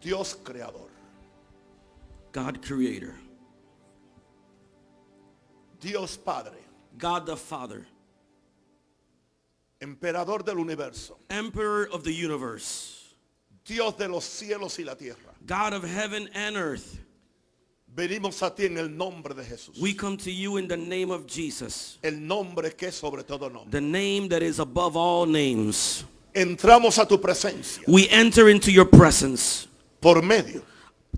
Dios creador. God creator. Dios Padre. God the Father. Emperador del universo. Emperor of the universe. Dios de los cielos y la tierra. God of heaven and earth. Venimos a ti en el nombre de Jesús. We come to you in the name of Jesus. El nombre que es sobre todo nombre. The name that is above all names. Entramos a tu presencia We enter into your presence por medio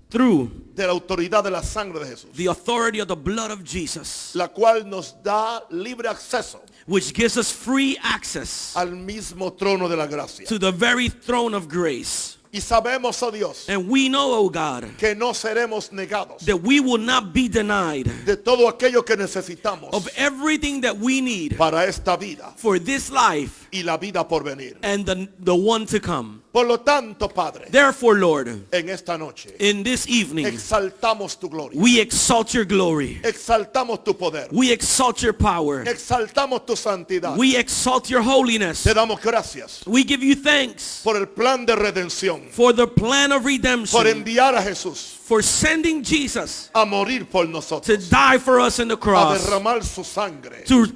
through de la autoridad de la sangre de Jesús, the authority of the blood of Jesus, la cual nos da libre acceso which gives us free access al mismo trono de la gracia. to the very throne of grace. Y sabemos, oh Dios, And we know, oh God, que no seremos negados that we will not be denied de todo aquello que necesitamos of everything that we need para esta vida for this life y la vida por venir. and the one to come. Por lo tanto, Padre, Therefore, Lord, en esta noche in this evening, exaltamos tu gloria, we exalt your glory. exaltamos tu poder, We exalt your power. exaltamos tu santidad. We exalt your holiness. Te damos gracias We give you thanks por el plan de redención, for the plan of por redemption, enviar a Jesús for sending Jesus a morir por to nosotros, die for us in the a cross, derramar su sangre, to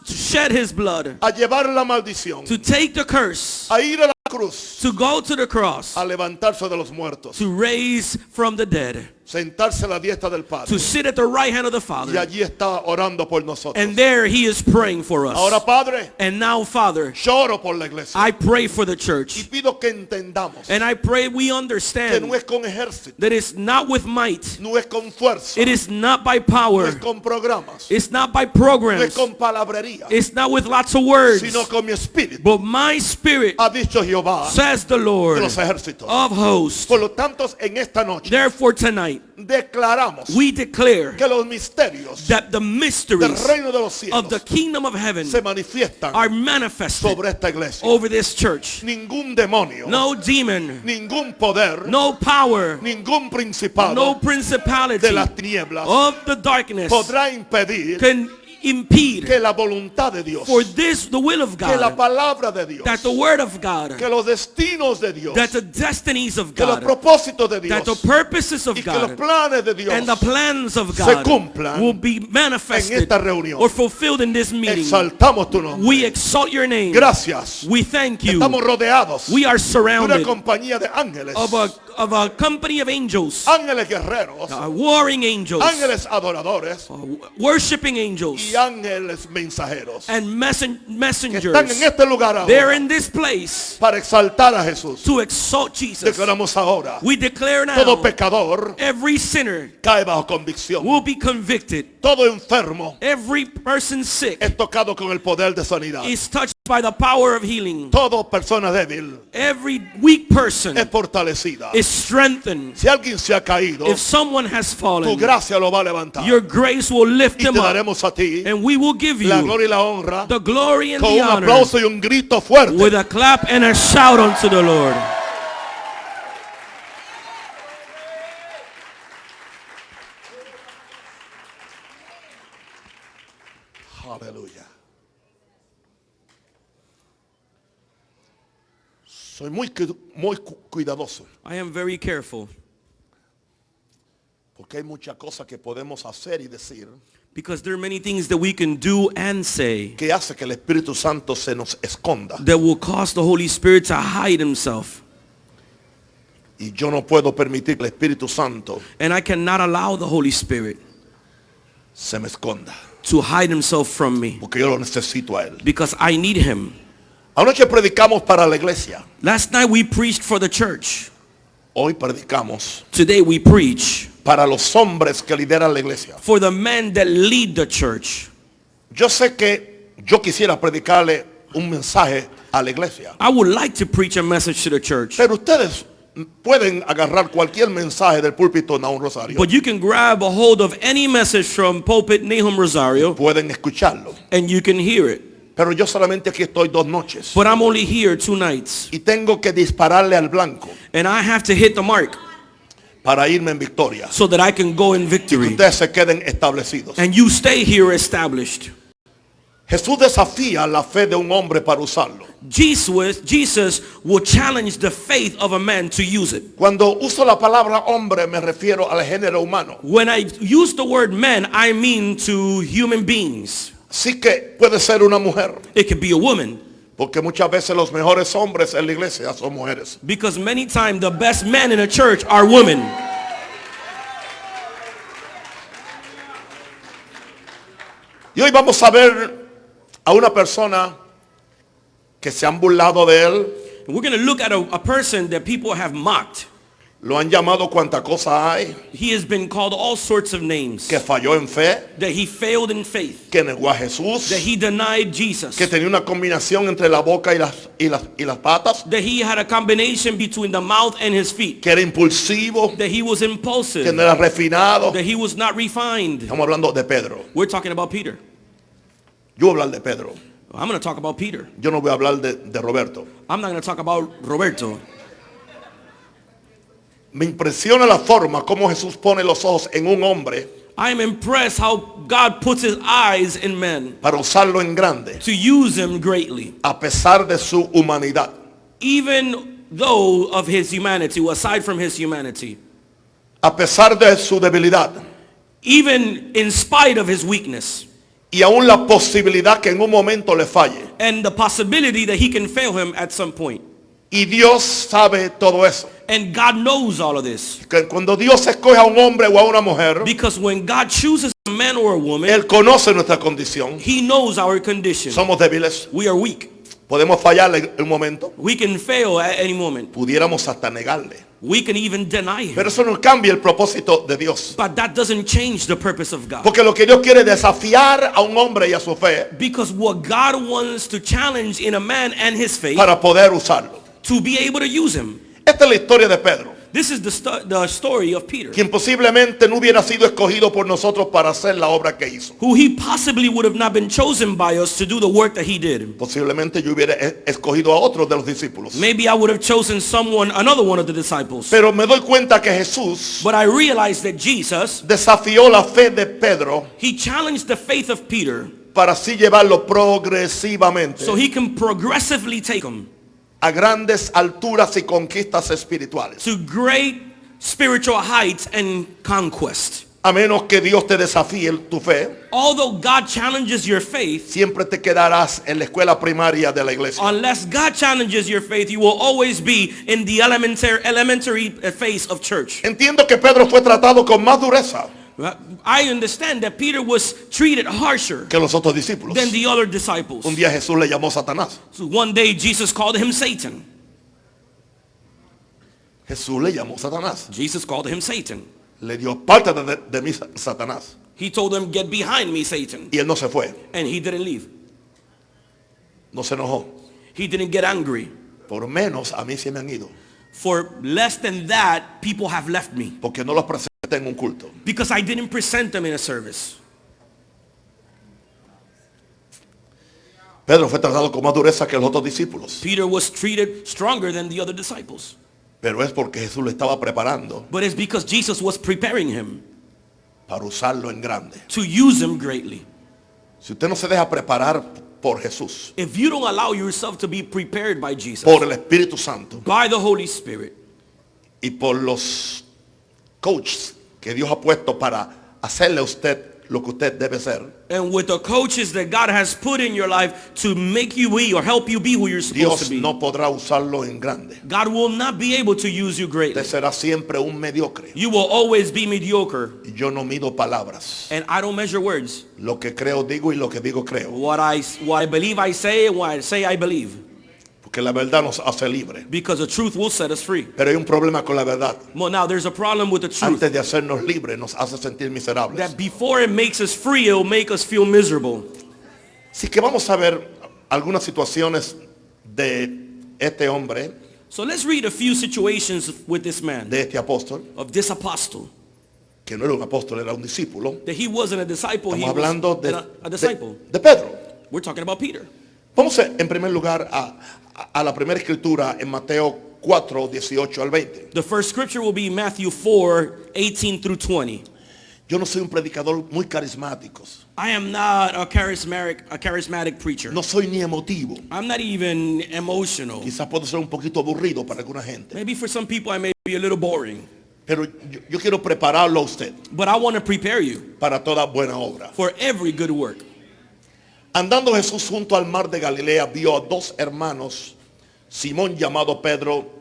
shed his blood, a llevar la maldición, to take the curse, a ir a la cruz, to go to the cross, a levantarse de los muertos, to raise from the dead, sentarse a la diestra del Padre, to sit at the right hand of the y Father. allí está orando por nosotros. And there he is praying for Ahora, us. Padre, And now, Father, lloro por la iglesia I pray for the y church. pido que entendamos And I pray we que understand no es con ejército, that it's not with might. no es con fuerza, It is not by no power. es con programas, It's not by no es programs. con palabrería, It's not with lots of words. sino con mi espíritu, But my spirit, ha dicho Jehová says the de Lord los ejércitos. of hosts. Por lo tanto, en esta noche Therefore tonight, declaramos we declare que los misterios that the del mysteries reino de los of the cielos kingdom of heaven se manifiestan are manifested sobre esta iglesia. over this church. Ningún demonio, No demon, ningún poder, no power, ningún principado no de principality las tinieblas of the darkness podrá impedir can impede que la voluntad de Dios, for this, the will of que la God, palabra de Dios, that the word of God, que los destinos de Dios, that the destinies of que los God, propósitos de that the Dios purposes of y que los God planes de Dios and the plans of se God cumplan will be en manifested esta reunión. or fulfilled in this meeting. Exaltamos tu nombre. We exalt your name. Gracias. We thank you. Estamos rodeados We are de una surrounded compañía de ángeles, of a company of angels, ángeles guerreros, warring angels, ángeles adoradores worshiping angels, y ángeles mensajeros and que están en messengers. este lugar They're ahora in this place para exaltar a Jesús. to exalt Jesus. Declaramos ahora, We declare todo now pecador every sinner cae bajo convicción. will be convicted. Todo enfermo Every person sick es tocado con el poder de sanidad. is touched by the power of healing. Toda persona débil Every weak person es fortalecida. is strengthened. Si alguien se ha caído, If someone has tu fallen, gracia lo va a levantar. your grace will lift Y them te up, daremos a ti and we will give la you gloria y la honra the glory and con the un honor aplauso y un grito fuerte. with a clap and a shout unto the Lord. Aleluya. Soy muy cuidadoso I am very careful porque hay muchas cosas que podemos hacer y decir because there are many things that we can do and say que hace que el Espíritu Santo se nos esconda. that will cause the Holy Spirit to hide himself. Y yo no puedo permitir que el Espíritu Santo And I cannot allow the Holy Spirit se me esconda to hide himself from me porque yo lo necesito a Él. because I need him. Anoche predicamos para la iglesia. Last night we preached for the church. Hoy predicamos Today we preach para los hombres que lideran la iglesia. for the men that lead the church. Yo sé que yo quisiera predicarle un mensaje a la iglesia, I would like to preach a message to the church, pero ustedes pueden agarrar cualquier mensaje del púlpito Nahum Rosario, but you can grab a hold of any message from pulpit Nahum Rosario pueden escucharlo, and you can hear it. pero yo solamente aquí estoy 2 noches But I'm only here 2 nights y tengo que dispararle al blanco and I have to hit the mark para irme en victoria so that I can go in y que victory ustedes se queden establecidos. and you stay here established. Jesús desafía la fe de un hombre para usarlo. Jesus will challenge the faith of a man to use it. Cuando uso la palabra hombre me refiero al género humano. When I use the word man, I mean to human beings. Así que puede ser una mujer. It could be a woman. Porque muchas veces los mejores hombres en la iglesia son mujeres. Because many times the best men in a church are women. Y hoy vamos a ver a una persona que se han burlado de él. And we're going to look at a person that people have mocked. Lo han llamado cuanta cosa hay. He has been called all sorts of names. Que falló en fe. That he failed in faith. Que negó a Jesús. That he denied Jesus. Que tenía una combinación entre la boca y las patas. That he had a combination between the mouth and his feet. Que era impulsivo. That he was impulsive. Que no era refinado. That he was not refined. Estamos hablando de Pedro. We're talking about Peter. Yo voy a hablar de Pedro. I'm going to talk about Peter. Yo no voy a hablar de Roberto. I'm not going to talk about Roberto. Me impresiona la forma como Jesús pone los ojos en un hombre. I am impressed how God puts his eyes in men. Para usarlo en grande. To use him greatly. A pesar de su humanidad. Even though of his humanity, aside from his humanity. A pesar de su debilidad. Even in spite of his weakness. Y aún la posibilidad que en un momento le falle. And the possibility that he can fail him at some point. Y Dios sabe todo eso. And God knows all of this. Que cuando Dios escoge a un hombre o a una mujer, because when God chooses a man or a woman, Él conoce nuestra condición. He knows our condition. Somos débiles. We are weak. Podemos fallar en un momento. We can fail at any moment. Pudiéramos hasta negarle. We can even deny him. Pero eso no cambia el propósito de Dios. But that doesn't change the purpose of God. Porque lo que Dios quiere es desafiar a un hombre y a su fe. Because what God wants to challenge in a man and his faith. Para poder usarlo. To be able to use him. Esta es la historia de Pedro. This is the story of Peter. Quien posiblemente no hubiera sido escogido por nosotros para hacer la obra que hizo. Who he possibly would have not been chosen by us to do the work that he did. Posiblemente yo hubiera escogido a otros de los discípulos. Maybe I would have chosen another one of the disciples. Pero me doy cuenta que Jesús But I realized that Jesus desafió la fe de Pedro. He challenged the faith of Peter. Para así llevarlo progresivamente. So he can progressively take him. A grandes alturas y conquistas espirituales. To great spiritual heights and conquest. A menos que Dios te desafíe tu fe. Although God challenges your faith, siempre te quedarás en la escuela primaria de la iglesia. Unless God challenges your faith, you will always be in the elementary phase of church. Entiendo que Pedro fue tratado con más dureza. I understand that Peter was treated harsher que los otros discípulos. Than the other disciples. Un día Jesús le llamó Satanás. So one day Jesus called him Satan. Jesús le llamó Satanás. Jesus called him Satan. Le dio parte de mí, Satanás. He told him, get behind me, Satan. Y él no se fue. And he didn't leave. No se enojó. He didn't get angry. Por menos a mí se me han ido. For less than that, people have left me. Porque no los presenté en un culto. Because I didn't present them in a service. Pedro fue tratado con más dureza que los otros discípulos. Peter was treated stronger than the other disciples. Pero es porque Jesús lo estaba preparando. But it's because Jesus was preparing him. Para usarlo en grande. To use him greatly. Si usted no se deja preparar por Jesús. If you don't allow yourself to be prepared by Jesus. Por el Espíritu Santo. By the Holy Spirit. Y por los coaches que Dios ha puesto para hacerle a usted lo que usted debe ser. And with the coaches that God has put in your life to make you be or help you be who you're supposed to be. Dios no podrá usarlo en grande. God will not be able to use you greatly. Usted será siempre un mediocre. You will always be mediocre. Y yo no mido palabras. And I don't measure words. Lo que creo digo y lo que digo creo. What I believe I say and what I say I believe. Porque la verdad nos hace libre. Because the truth will set us free. Pero hay un problema con la verdad. Well, now there's a problem with the truth. Antes de hacernos libres nos hace sentir miserables. That before it makes us free, it will make us feel miserable. Así que vamos a ver algunas situaciones de este hombre. So let's read a few situations with this man. De este apóstol. Of this apostle. Que no era un apóstol, era un discípulo. That he wasn't a disciple. Estamos hablando a disciple. De Pedro. We're talking about Peter. Vamos en primer lugar a la primera escritura en Mateo 4, 18 al 20. The first scripture will be Matthew 4, 18 through 20. Yo no soy un predicador muy carismático. I am not a charismatic preacher. No soy ni emotivo. I'm not even emotional. Quizás puedo ser un poquito aburrido para alguna gente. Maybe for some people I may be a little boring. Pero yo quiero prepararlo a usted But I want to prepare you para toda buena obra. for every good work. Andando Jesús junto al mar de Galilea, vio a dos hermanos, Simón llamado Pedro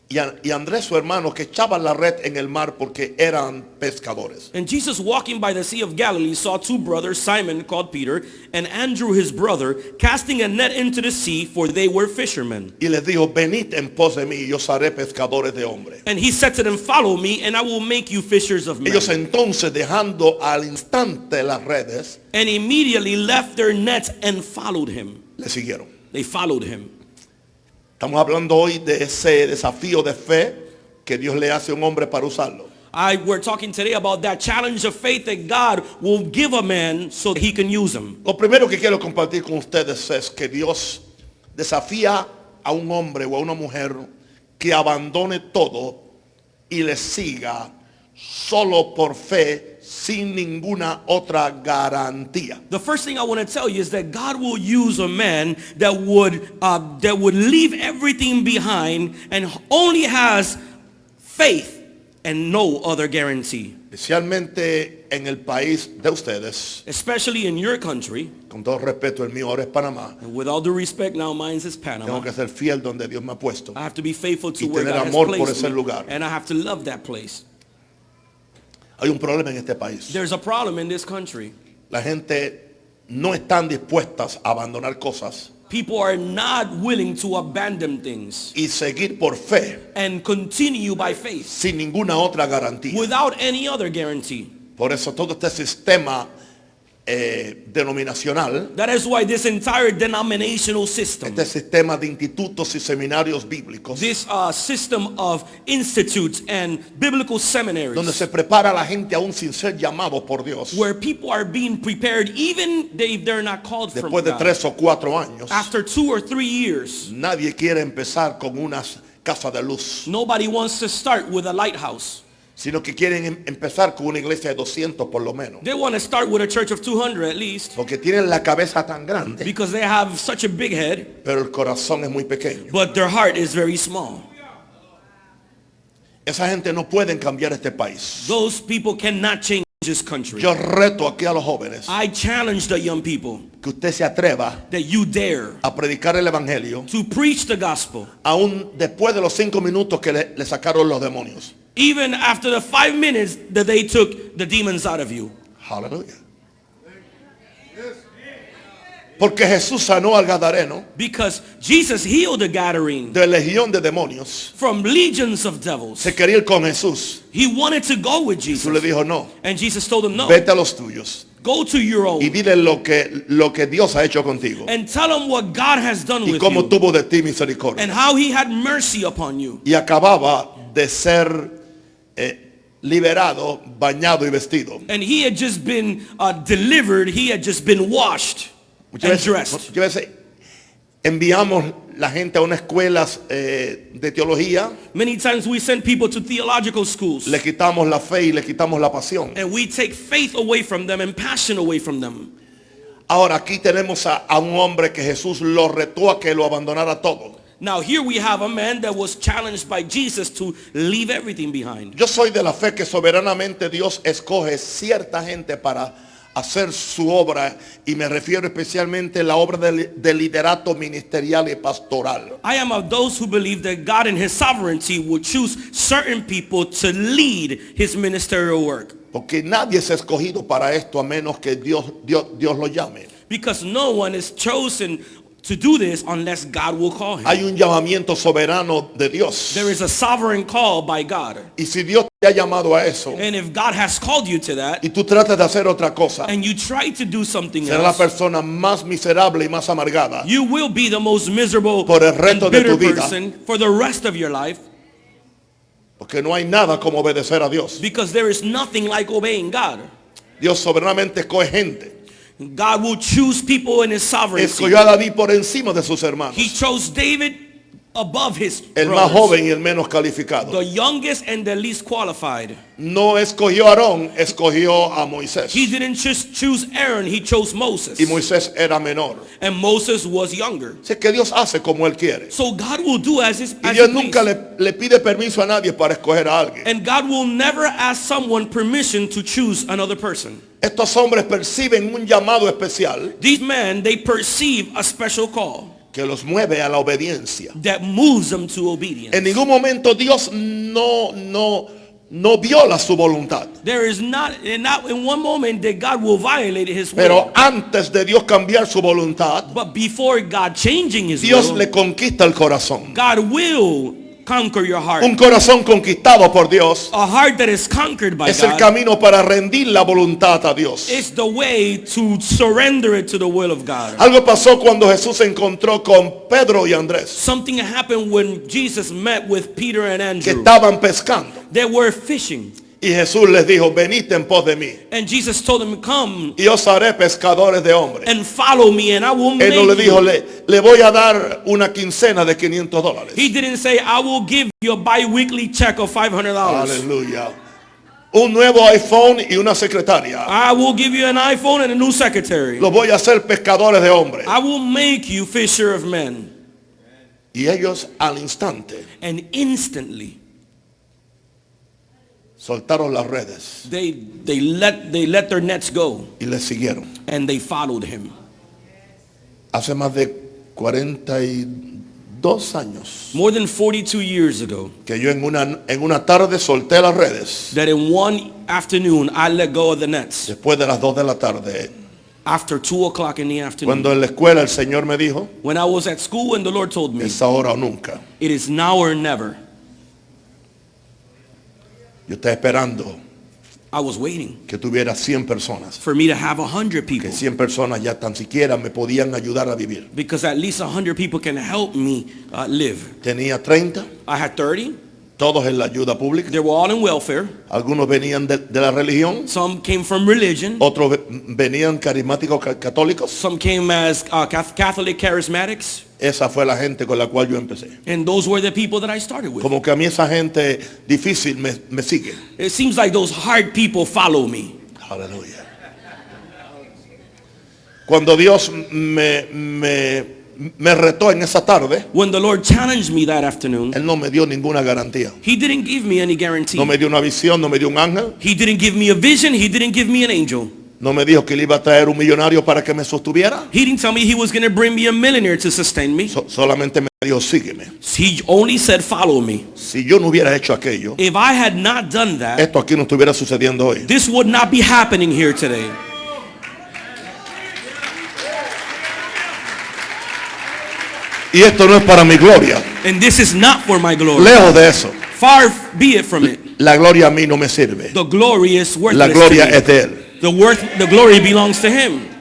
y Andrés su hermano, que echaban la red en el mar porque eran pescadores. And Jesus, walking by the Sea of Galilee, saw two brothers, Simon called Peter, and Andrew his brother, casting a net into the sea, for they were fishermen. Y les dijo, venid en pos de mí y os haré pescadores de hombres. And he said to them, follow me, and I will make you fishers of men. Ellos entonces, dejando al instante las redes, And immediately left their nets and followed him. le siguieron. They followed him. Estamos hablando hoy de ese desafío de fe que Dios le hace a un hombre para usarlo. We're talking today about that challenge of faith that God will give a man so that he can use him. Lo primero que quiero compartir con ustedes es que Dios desafía a un hombre o a una mujer que abandone todo y le siga solo por fe, sin ninguna otra garantía. The first thing I want to tell you is that God will use a man that would leave everything behind and only has faith and no other guarantee. Especialmente en el país de ustedes, Especially in your country, con todo respeto, el mío ahora es Panamá. and with all due respect, now mine is Tengo Panama. que ser fiel donde Dios me ha puesto. I have to be faithful to Y where tener God has amor por placed ese me, lugar. and I have to love that place. Hay un problema en este país. There's a problem in this country. La gente no están dispuestas a abandonar cosas People are not willing to abandon things y seguir por fe and continue by faith sin ninguna otra garantía. without any other guarantee. Por eso todo este sistema denominacional, That is why this entire denominational system, este sistema de institutos y seminarios bíblicos, this system of institutes and biblical seminaries, donde se prepara a la gente aún sin ser llamado por Dios, where people are being prepared even if they're not called from después de God. 3 o 4 años, After 2 or 3 years, nadie quiere empezar con una casa de luz, nobody wants to start with a lighthouse. sino que quieren empezar con una iglesia de 200 por lo menos, They want to start with a church of 200 at least porque tienen la cabeza tan grande, because they have such a big head, pero el corazón es muy pequeño. but their heart is very small. Esa gente no pueden cambiar este país. Those people cannot change this country. Yo reto aquí a los jóvenes I challenge the young people que usted se atreva that you dare a predicar el evangelio to preach the gospel aún después de los 5 minutos que le sacaron los demonios. even after the 5 minutes that they took the demons out of you. Aleluya. Porque Jesús sanó al gadareno Because Jesus healed the Gadarene de legión de demonios. from legions of devils. Se quería ir con Jesús. He wanted to go with Jesús le Jesus. dijo no. And Jesus told him no. Vete a los tuyos Go to your y own dile lo que Dios ha hecho contigo and tell him what God has done y with cómo you tuvo de ti misericordia. and how he had mercy upon you. Y acababa de ser liberado, bañado y vestido. And he had just been delivered. He had just been washed and dressed. Muchas veces enviamos la gente a unas escuelas de teología, Many times we send people to theological schools le quitamos la fe y le quitamos la pasión. and we take faith away from them and passion away from them. Ahora aquí tenemos a un hombre que Jesús lo retó a que lo abandonara todo. Now here we have a man that was challenged by Jesus to leave everything behind. Yo soy de la fe que soberanamente Dios escoge cierta gente para hacer su obra, y me refiero especialmente a la obra de liderato ministerial y pastoral. I am of those who believe that God in his sovereignty would choose certain people to lead his ministerial work. Porque nadie es escogido para esto a menos que Dios lo llame. Because no one is chosen to do this unless God will call him. Hay un llamamiento soberano de Dios. There is a sovereign call by God. Y si Dios te ha llamado a eso And if God has called you to that y tú tratas de hacer otra cosa, and you try to do something serás la else, persona más miserable y más amargada. you will be the most miserable Por el resto and de bitter tu vida. person for the rest of your life, Porque no hay nada como obedecer a Dios. because there is nothing like obeying God. Dios soberanamente escoge gente. God will choose people in his sovereignty. Escogió a David por encima de sus hermanos. He chose David above his el más brothers. joven y el menos calificado. The youngest and the least qualified. No escogió a Aarón, escogió a Moisés. He didn't just choose Aaron, he chose Moses. Y Moisés era menor. And Moses was younger. Así que Dios hace como Él quiere. So God will do as Y he Dios please. nunca le pide permiso a nadie para escoger a alguien. And God will never ask someone permission to choose another person. Estos hombres perciben un llamado especial These men, they perceive a special call que los mueve a la obediencia. that moves them to obedience. En ningún momento Dios no viola su voluntad. There is not in one moment that God will violate his will. Pero antes de Dios cambiar su voluntad, But before God changing his Dios will, le conquista el corazón. God will conquer your heart. Un corazón conquistado por Dios A heart that is conquered by es el God camino para rendir la voluntad a Dios. is the way to surrender it to the will of God. Algo pasó cuando Jesús se encontró con Pedro y Andrés, Something happened when Jesus met with Peter and que Andrew. estaban pescando. They were fishing. Y Jesús les dijo, venid en pos de mí, And Jesus told them, come y os haré pescadores de hombres. and follow me and I will Él no le make dijo, you. le voy a dar una quincena de $500. He didn't say, I will give you a bi-weekly check of $500. Aleluya. Un nuevo iPhone y una secretaria. I will give you an iPhone and a new secretary. Los voy a hacer pescadores de hombres. I will make you fisher of men. Y ellos al instante And instantly soltaron las redes they let their nets go y le siguieron. and they followed him. Hace más de 42 años More than 42 years ago, que yo en una tarde solté las redes. that in one afternoon I let go of the nets. Después de las 2 de la tarde, After 2 o'clock in the afternoon. cuando en la escuela el Señor me dijo, When I was at school and the Lord told me, es ahora o nunca. it is now or never. Yo estaba esperando I was waiting que tuviera 100 personas. for me to have 100 Que people. 100 personas ya tan siquiera me podían ayudar a vivir. Because at least 100 people can help me live. Tenía 30, I had 30. todos en la ayuda pública. They were all in welfare. Algunos venían de la religión, Some came from religion. otros venían carismáticos católicos. Some came as Catholic charismatics. Esa fue la gente con la cual yo empecé. And those were the people that I started with. Como que a mí esa gente difícil me sigue. It seems like those hard people follow me. Aleluya. Cuando Dios me retó en esa tarde, When the Lord challenged me that afternoon, Él no me dio ninguna garantía. He didn't give me any guarantee. No me dio una visión, no me dio un ángel. He didn't give me a vision. He didn't give me an angel. No me dijo que le iba a traer un millonario para que me sostuviera. He didn't tell me he was going to bring me a millionaire to sustain me. Solamente me dijo, sígueme. He only said, follow me. Si yo no hubiera hecho aquello, If I had not done that, esto aquí no estuviera sucediendo hoy. this would not be happening here today. Y esto no es para mi gloria. And this is not for my glory. Lejos de eso. Far be it from it. La gloria a mí no me sirve. The glory is La worthless gloria to me. es de Él. The glory belongs to Him.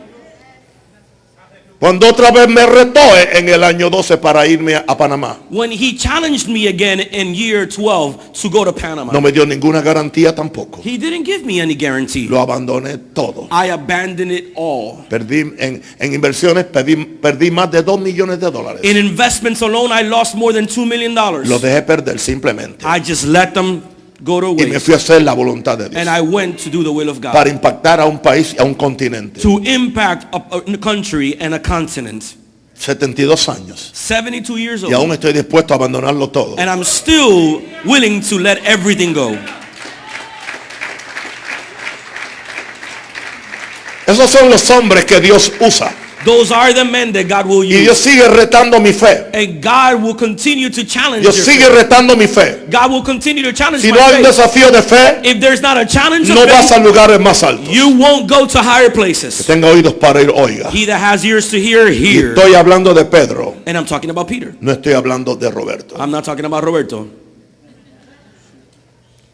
Cuando otra vez me retó en el año 12 para irme a Panamá, When He challenged me again in year 12 to go to Panama, no me dio ninguna garantía tampoco. He didn't give me any guarantee. Lo abandoné todo. I abandoned it all. Perdí en inversiones, perdí más de $2 millones. In investments alone, I lost more than $2 million. Lo dejé perder simplemente. I just let them go to Y me waste. fui a hacer la voluntad de Dios. And I went to do the will of God. Para impactar a un país y a un continente. To impact a country and a continent. 72 años. 72 years Y aún old. estoy dispuesto a abandonarlo todo. And I'm still willing to let everything go. Esos son los hombres que Dios usa. Those are the men that God will Y Dios use. sigue retando mi fe. And God will continue to challenge Dios your sigue faith. retando mi fe. God will continue to challenge Si my no hay un faith. desafío de fe, If there's not a challenge of no vas a faith, lugares más altos. you won't go to higher places. Tenga oídos para ir, oiga. He that has ears to hear, Y hear. estoy hablando de Pedro, And I'm talking about Peter. no estoy hablando de Roberto. I'm not talking about Roberto.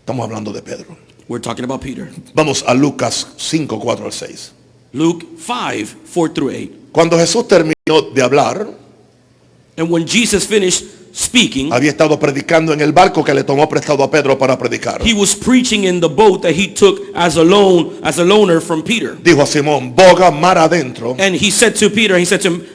Estamos hablando de Pedro. We're talking about Peter. Vamos a Lucas 5, 4 al 6. Luke 5, 4 through 8. Cuando Jesús terminó de hablar, And when Jesus finished speaking, había estado predicando en el barco que le tomó prestado a Pedro para predicar. he was preaching in the boat that he took as a loaner from Peter. Dijo a Simón, boga mar adentro And he said to Peter, he said to him,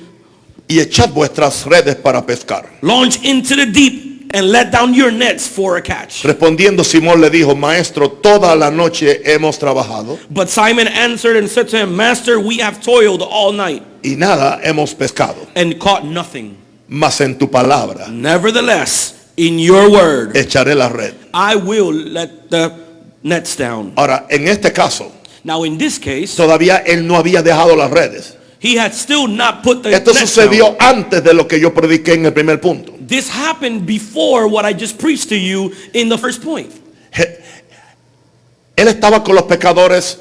y echad vuestras redes para pescar. Launch into the deep and let down your nets for a catch. Respondiendo Simón le dijo, maestro, toda la noche hemos trabajado But Simon answered and said to him, Master, we have toiled all night y nada hemos pescado, and caught nothing. mas en tu palabra Nevertheless, in your word, echaré la red. I will let the nets down. Ahora, en este caso, Now in this case, todavía él no había dejado las redes. he had still not put the Esto nets sucedió down. antes de lo que yo prediqué en el primer punto. This happened before what I just preached to you in the first point. Él estaba con los pecadores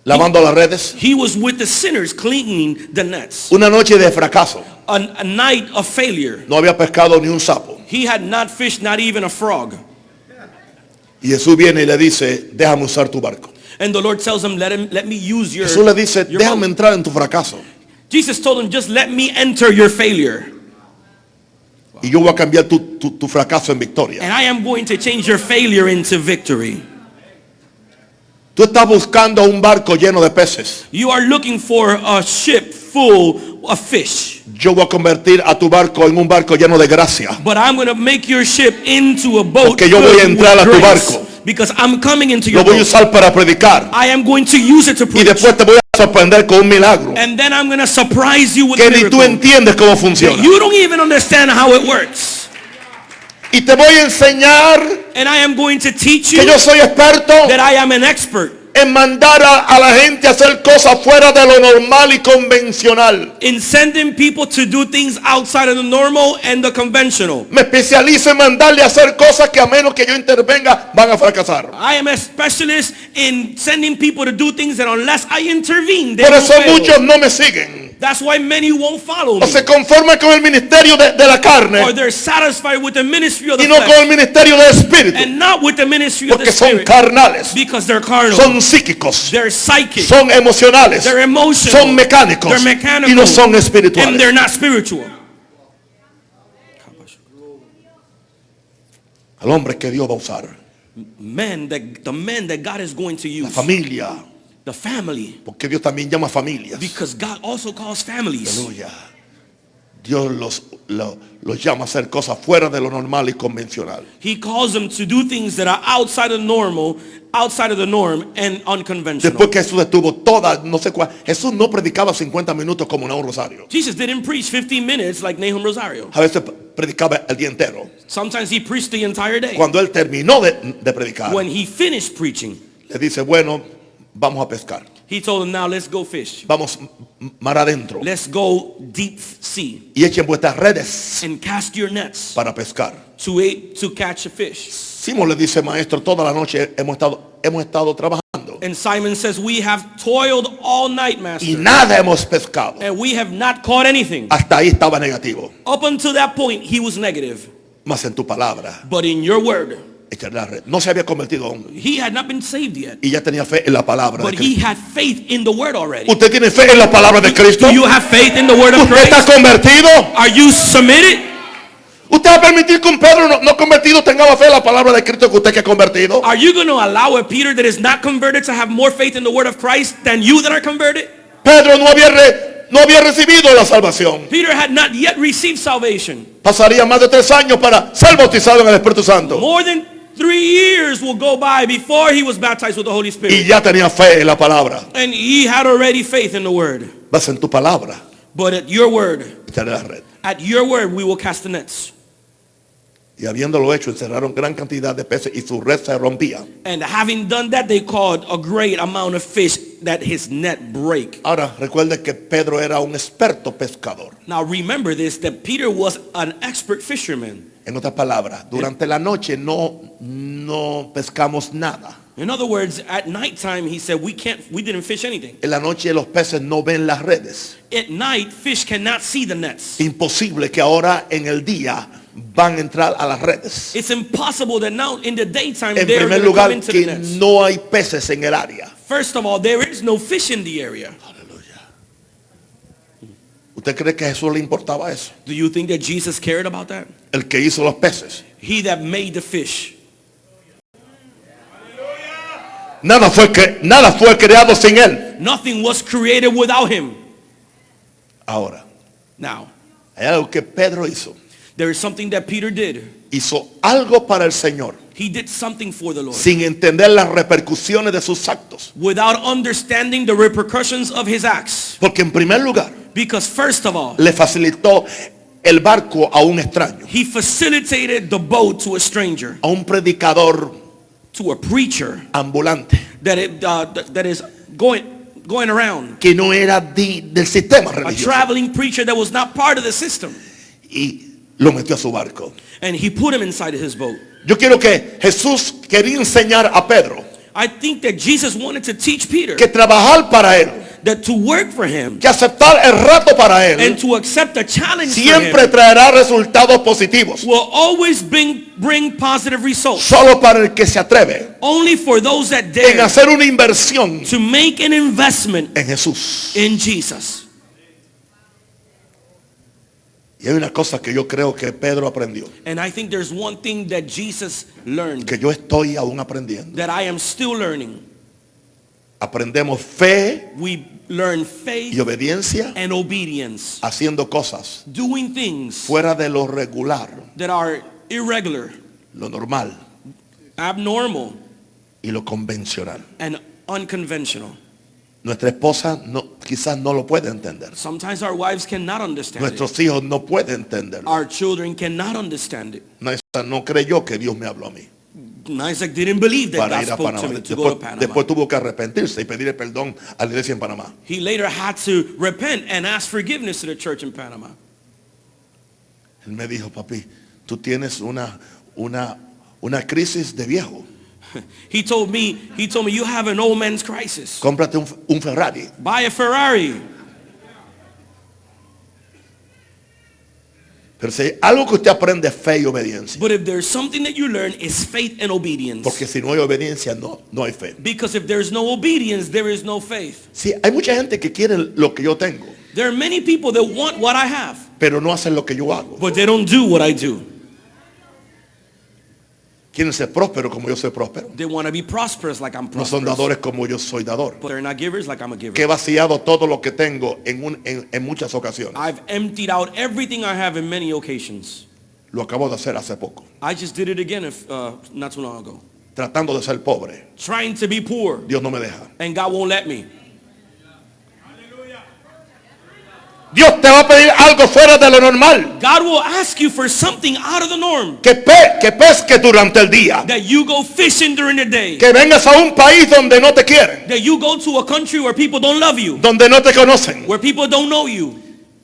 lavando las redes. He was with the sinners cleaning the nets. Una noche de fracaso. A night of failure. No había pescado ni un sapo. He had not fished not even a frog. Y Jesús viene y le dice, déjame usar tu barco. And the Lord tells him, let me use your Jesús le dice, your déjame boat." entrar en tu fracaso. Jesus told him, just let me enter your failure. Y yo voy a cambiar tu fracaso en victoria. And I am going to change your failure into victory. Tú estás buscando un barco lleno de peces. You are looking for a ship full of fish. Yo voy a convertir a tu barco en un barco lleno de gracia. But I'm going to make your ship into a boat Porque yo voy a filled entrar with a tu grace. barco. Because I'm coming into Lo your voy a boat. usar para predicar. I am going to use it to Y preach. después te voy a sorprender con un milagro. And then I'm going to surprise you with Que a ni tú miracle. entiendes cómo funciona. You don't even understand how it works. Y te voy a enseñar And I am going to teach que you yo soy experto that I am an expert en mandar a la gente a hacer cosas fuera de lo normal y convencional. in sending people to do things outside of the normal and the conventional. Me especializo en mandarle a hacer cosas que a menos que yo intervenga van a fracasar. I am a specialist in sending people to do things that unless I intervene, they Por will eso fail. muchos no me siguen. That's why many won't follow O me. se conforman con el ministerio de la Or carne they're satisfied with the ministry of the y no con flesh el ministerio del espíritu. and not with the ministry of the Porque son spirit. carnales, Because they're carnal. son psíquicos, They're psychic. son emocionales, They're emotional. son mecánicos They're mechanical. y no son And espirituales. they're not spiritual. Al hombre que Dios va a usar, The men that God is going to la use. familia, The family. porque Dios también llama familias. Because God also calls families. Aleluya. Dios los llama a hacer cosas fuera de lo normal y convencional. He calls them to do things that are outside of normal, outside of the norm, and unconventional. Después que Jesús estuvo toda, no sé cuál, Jesús no predicaba 50 minutos como un rosario. Jesus didn't preach 15 minutes like Nahum Rosario. A veces predicaba el día entero. Sometimes he preached the entire day. Cuando él terminó de predicar, When he finished preaching, le dice, bueno, vamos a pescar. he told them, now let's go fish. Vamos mar adentro. Let's go deep sea Y echen vuestras redes and cast your nets para pescar. to catch a fish. Simón le dice, maestro, toda la noche hemos estado trabajando. And Simon says, we have toiled all night, Y master, nada hemos pescado. and we have not caught anything. Hasta ahí estaba negativo. Up until that point, he was negative. Mas en tu palabra, But in your word, echaré la red. No se había convertido aún. he had not been saved yet. Y ya tenía fe en la palabra de But he Cristo. had faith in the word already. ¿Usted tiene fe en la palabra de Cristo? Do you have faith in the word of ¿Usted está Christ? convertido? Are you submitted? ¿Usted va a permitir que un Pedro no convertido tenga más fe en la palabra de Cristo que usted que es convertido? Are you going to allow a Peter that is not converted to have more faith in the word of Christ than you that are converted? Pedro no había recibido la salvación. Peter had not yet received salvation. Pasaría más de 3 años para ser bautizado en el Espíritu Santo. More than 3 years will go by before he was baptized with the Holy Y Spirit. ya tenía fe en la palabra. And he had already faith in the word. Vas en tu palabra, But at your word, echaré la red. at your word, we will cast the nets. Y habiéndolo hecho, encerraron gran cantidad de peces y su red se rompía. And having done that, they caught a great amount of fish that his net break. Ahora, recuerde que Pedro era un experto pescador. Now remember this, that Peter was an expert fisherman. En otras palabras, durante la noche no pescamos nada. In other words, at nighttime, he said, we didn't fish anything. En la noche los peces no ven las redes. At night, fish cannot see the nets. Imposible que ahora en el día van a entrar a las redes. It's impossible that now in the daytime, En they're primer going to lugar, come into the que nets. no hay peces en el área. First of all, there is no fish in the area. Aleluya. ¿Usted cree que a Jesús le importaba eso? Do you think that Jesus cared about that? El que hizo los peces. He that made the fish. Nada fue creado sin él. Nothing was created without him. Ahora, Now, hay algo que Pedro hizo. there is something that Peter did. Hizo algo para el Señor He did something for the Lord sin entender las repercusiones de sus actos. without understanding the repercussions of his acts. Porque en primer lugar, Because first of all, le facilitó el barco a un extraño, he facilitated the boat to a stranger, a un predicador to a preacher ambulante that is going around, que no era del sistema a religioso, traveling preacher that was not part of the system. y lo metió a su barco. And he put him inside of his boat. Yo quiero que Jesús quería enseñar a Pedro I think that Jesus wanted to teach Peter que trabajar para él, that to work for him que aceptar el reto para and él, to accept a challenge for siempre him traerá resultados positivos. will always bring positive results. Solo para el que se atreve Only for those that en dare hacer una inversión to make an investment en Jesús. in Jesus. Y hay una cosa que yo creo que Pedro aprendió, And I think there's one thing that Jesus learned que yo estoy aún aprendiendo. that I am still learning. Aprendemos fe We learn y faith obediencia and obedience, haciendo cosas doing things fuera de lo regular, that are irregular, lo normal abnormal, y lo convencional. and unconventional. Nuestra esposa quizás no lo puede entender. Sometimes our wives cannot understand it. Nuestros hijos no pueden entenderlo. Our children cannot understand it. No creyó que Dios me habló a mí Isaac didn't believe that para God ir a spoke to Panamá. me to go to Panama. Después tuvo que arrepentirse y pedirle perdón a la iglesia en Panamá. He later had to repent and ask forgiveness to the church in Panama. Él me dijo, papi, tú tienes una crisis de viejo. He told me, you have an old man's crisis. Cómprate un Ferrari. Buy a Ferrari. Pero si hay algo que usted aprende es fe y obediencia. But if there's something that you learn, it's faith and obedience. Porque si no hay obediencia, no hay fe. Because if there's no obedience, there is no faith. Sí, hay mucha gente que quiere lo que yo tengo, There are many people that want what I have, pero no hacen lo que yo hago. but they don't do what I do. Quieren ser prósperos como yo soy próspero. They want to be prosperous like I'm No son prosperous, dadores como yo soy dador. but they're not givers like I'm a giver. Que he vaciado todo lo que tengo en muchas ocasiones. I've emptied out everything I have in many occasions. Lo acabo de hacer hace poco. I just did it again not too long ago. Tratando de ser pobre. Trying to be poor, Dios no me deja. and God won't let me. Dios te va a pedir algo fuera de lo normal. God will ask you for something out of the norm. Que pesques durante el día. That you go fishing during the day. Que vengas a un país donde no te quieren. That you go to a country where people don't love you. Donde no te conocen. Where people don't know you.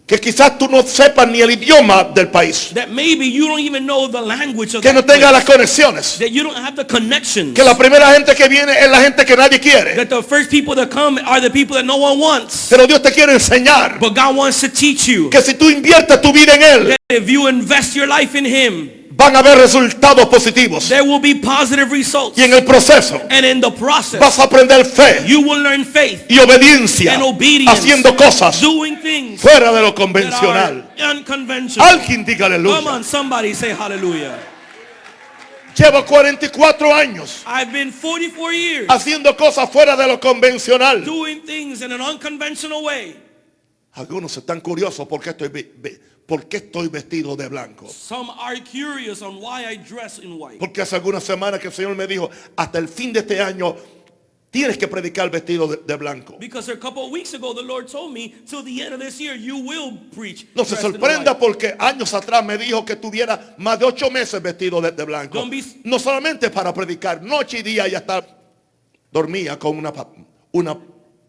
Que quizás tú no sepas ni el idioma del país. That maybe you don't even know the language of Que no that tengas las place. conexiones. That you don't have the connections. Que la primera gente que viene es la gente que nadie quiere. That the first people that come are the people that no one wants. Pero Dios te quiere enseñar But God wants to teach you que si tú inviertes tu vida en Él, that if you invest your life in Him, van a haber resultados positivos. there will be positive results. Y en el proceso And in the process, vas a aprender fe you will learn faith y obediencia, and obedience, haciendo cosas doing things fuera de lo that convencional. are unconventional. Alguien diga Come aleluya. on, somebody say hallelujah. Llevo 44 años I've been 44 years haciendo cosas fuera de lo convencional. doing things in an unconventional way. Algunos están curiosos por qué estoy vestido de blanco. Some are curious on why I dress in white. Porque hace algunas semanas que el Señor me dijo, hasta el fin de este año tienes que predicar vestido de blanco. Because a couple of weeks ago the Lord told me till the end of this year you will preach. No se dressed in sorprenda white. porque años atrás me dijo que tuviera más de 8 meses vestido de blanco. Don't be- No solamente para predicar, noche y día y hasta dormía con una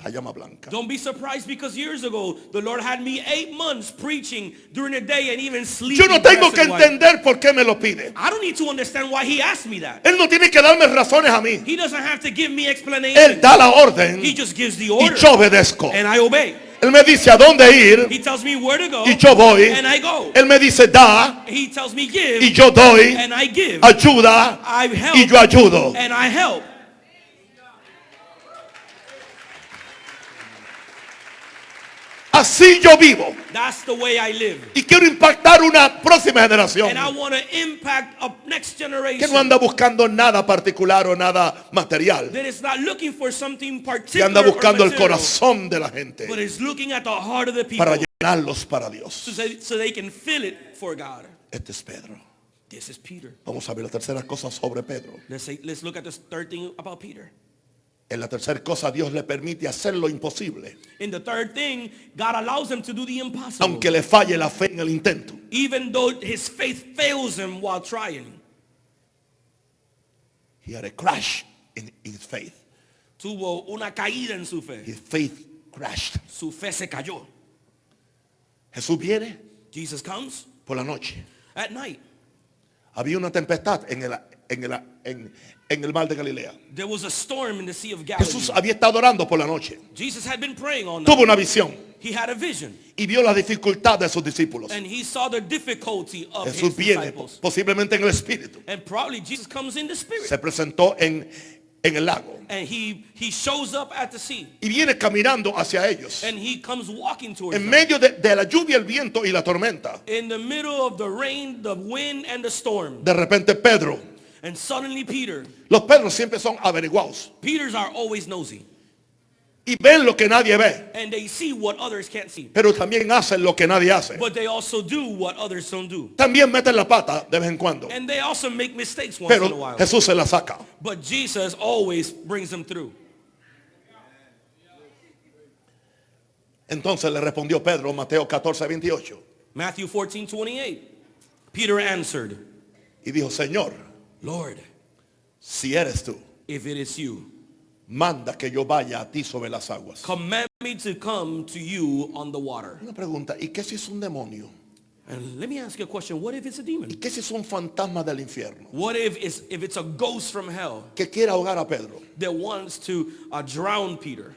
pijama blanca. Don't be surprised because years ago the Lord had me 8 months preaching during the day and even sleeping. Yo no tengo dressed que in white. entender por qué me lo pide. I don't need to understand why He asked me that. Él no tiene que darme razones a mí. He doesn't have to give me Él explanation. da la orden He y just gives the order yo obedezco. and I obey. Él me dice a dónde ir He tells me where to go y yo voy. and I go. Él me dice da He tells me give y yo doy. and I give. Ayuda I help y yo ayudo. and I help. Así yo vivo. That's the way I live. Y quiero impactar una próxima generación And I want to impact a next que generation no anda buscando nada particular o nada material, that is not looking for something que particular anda or buscando el material, corazón de la gente but is looking at the heart of the people para Carlos para Dios. so they can fill it for God. Este es Pedro. This is Peter. Vamos a ver la tercera cosa sobre Pedro. Let's look at this third thing about Peter. En la tercera cosa Dios le permite hacer lo imposible, In the third thing, God allows him to do the impossible. aunque le falle la fe en el intento. Even though his faith fails him while trying. He had a crash in his faith. Tuvo una caída en su fe. His faith crashed. Su fe se cayó. Jesús viene Jesus comes por la noche. at night. Había una tempestad en el mar de Galilea. There was a storm in the Sea of Galilee. Jesús había estado orando por la noche. Jesus had been praying all night. Tuvo una visión He had a vision. y vio la dificultad de sus discípulos. And he saw the difficulty of Jesús his viene disciples. posiblemente en el espíritu. And probably Jesus comes in the spirit. Se presentó en el lago And he shows up at the sea. y viene caminando hacia ellos. And he comes walking towards En them. medio de la lluvia, el viento y la tormenta. In the middle of the rain, the wind, and the storm. De repente Pedro. And suddenly Peter. Los Pedros siempre son averiguados Peters are always nosy. y ven lo que nadie ve, And they see what others can't see. pero también hacen lo que nadie hace. But they also do what others don't do. También meten la pata de vez en cuando, And they also make mistakes once in a pero while. Jesús se la saca. But Jesus always brings them through. Entonces le respondió Pedro, Mateo 14:28, Matthew 14:28. Peter answered, y dijo: Señor, Lord, si eres tú, if it is you, manda que yo vaya a ti sobre las aguas. command me to come to you on the water. Una pregunta: ¿y qué si es un demonio? And let me ask you a question. What if it's a demon? ¿Y qué si es un fantasma del infierno What if it's a ghost from hell que quiere ahogar a Pedro? that wants to drown Peter?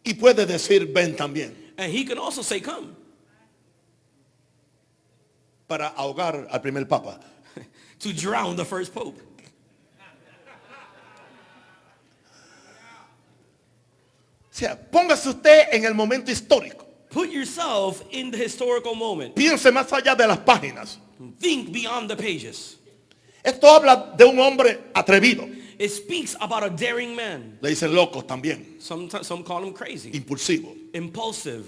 Y puede decir: ven también, And he can also say, come, para ahogar al primer papa. to drown the first pope. O sea, póngase usted en el momento histórico. Put yourself in the historical moment. Piense más allá de las páginas. Think beyond the pages. Esto habla de un hombre atrevido. It speaks about a daring man. Le dicen locos también. Some call him crazy, Impulsivo. impulsive.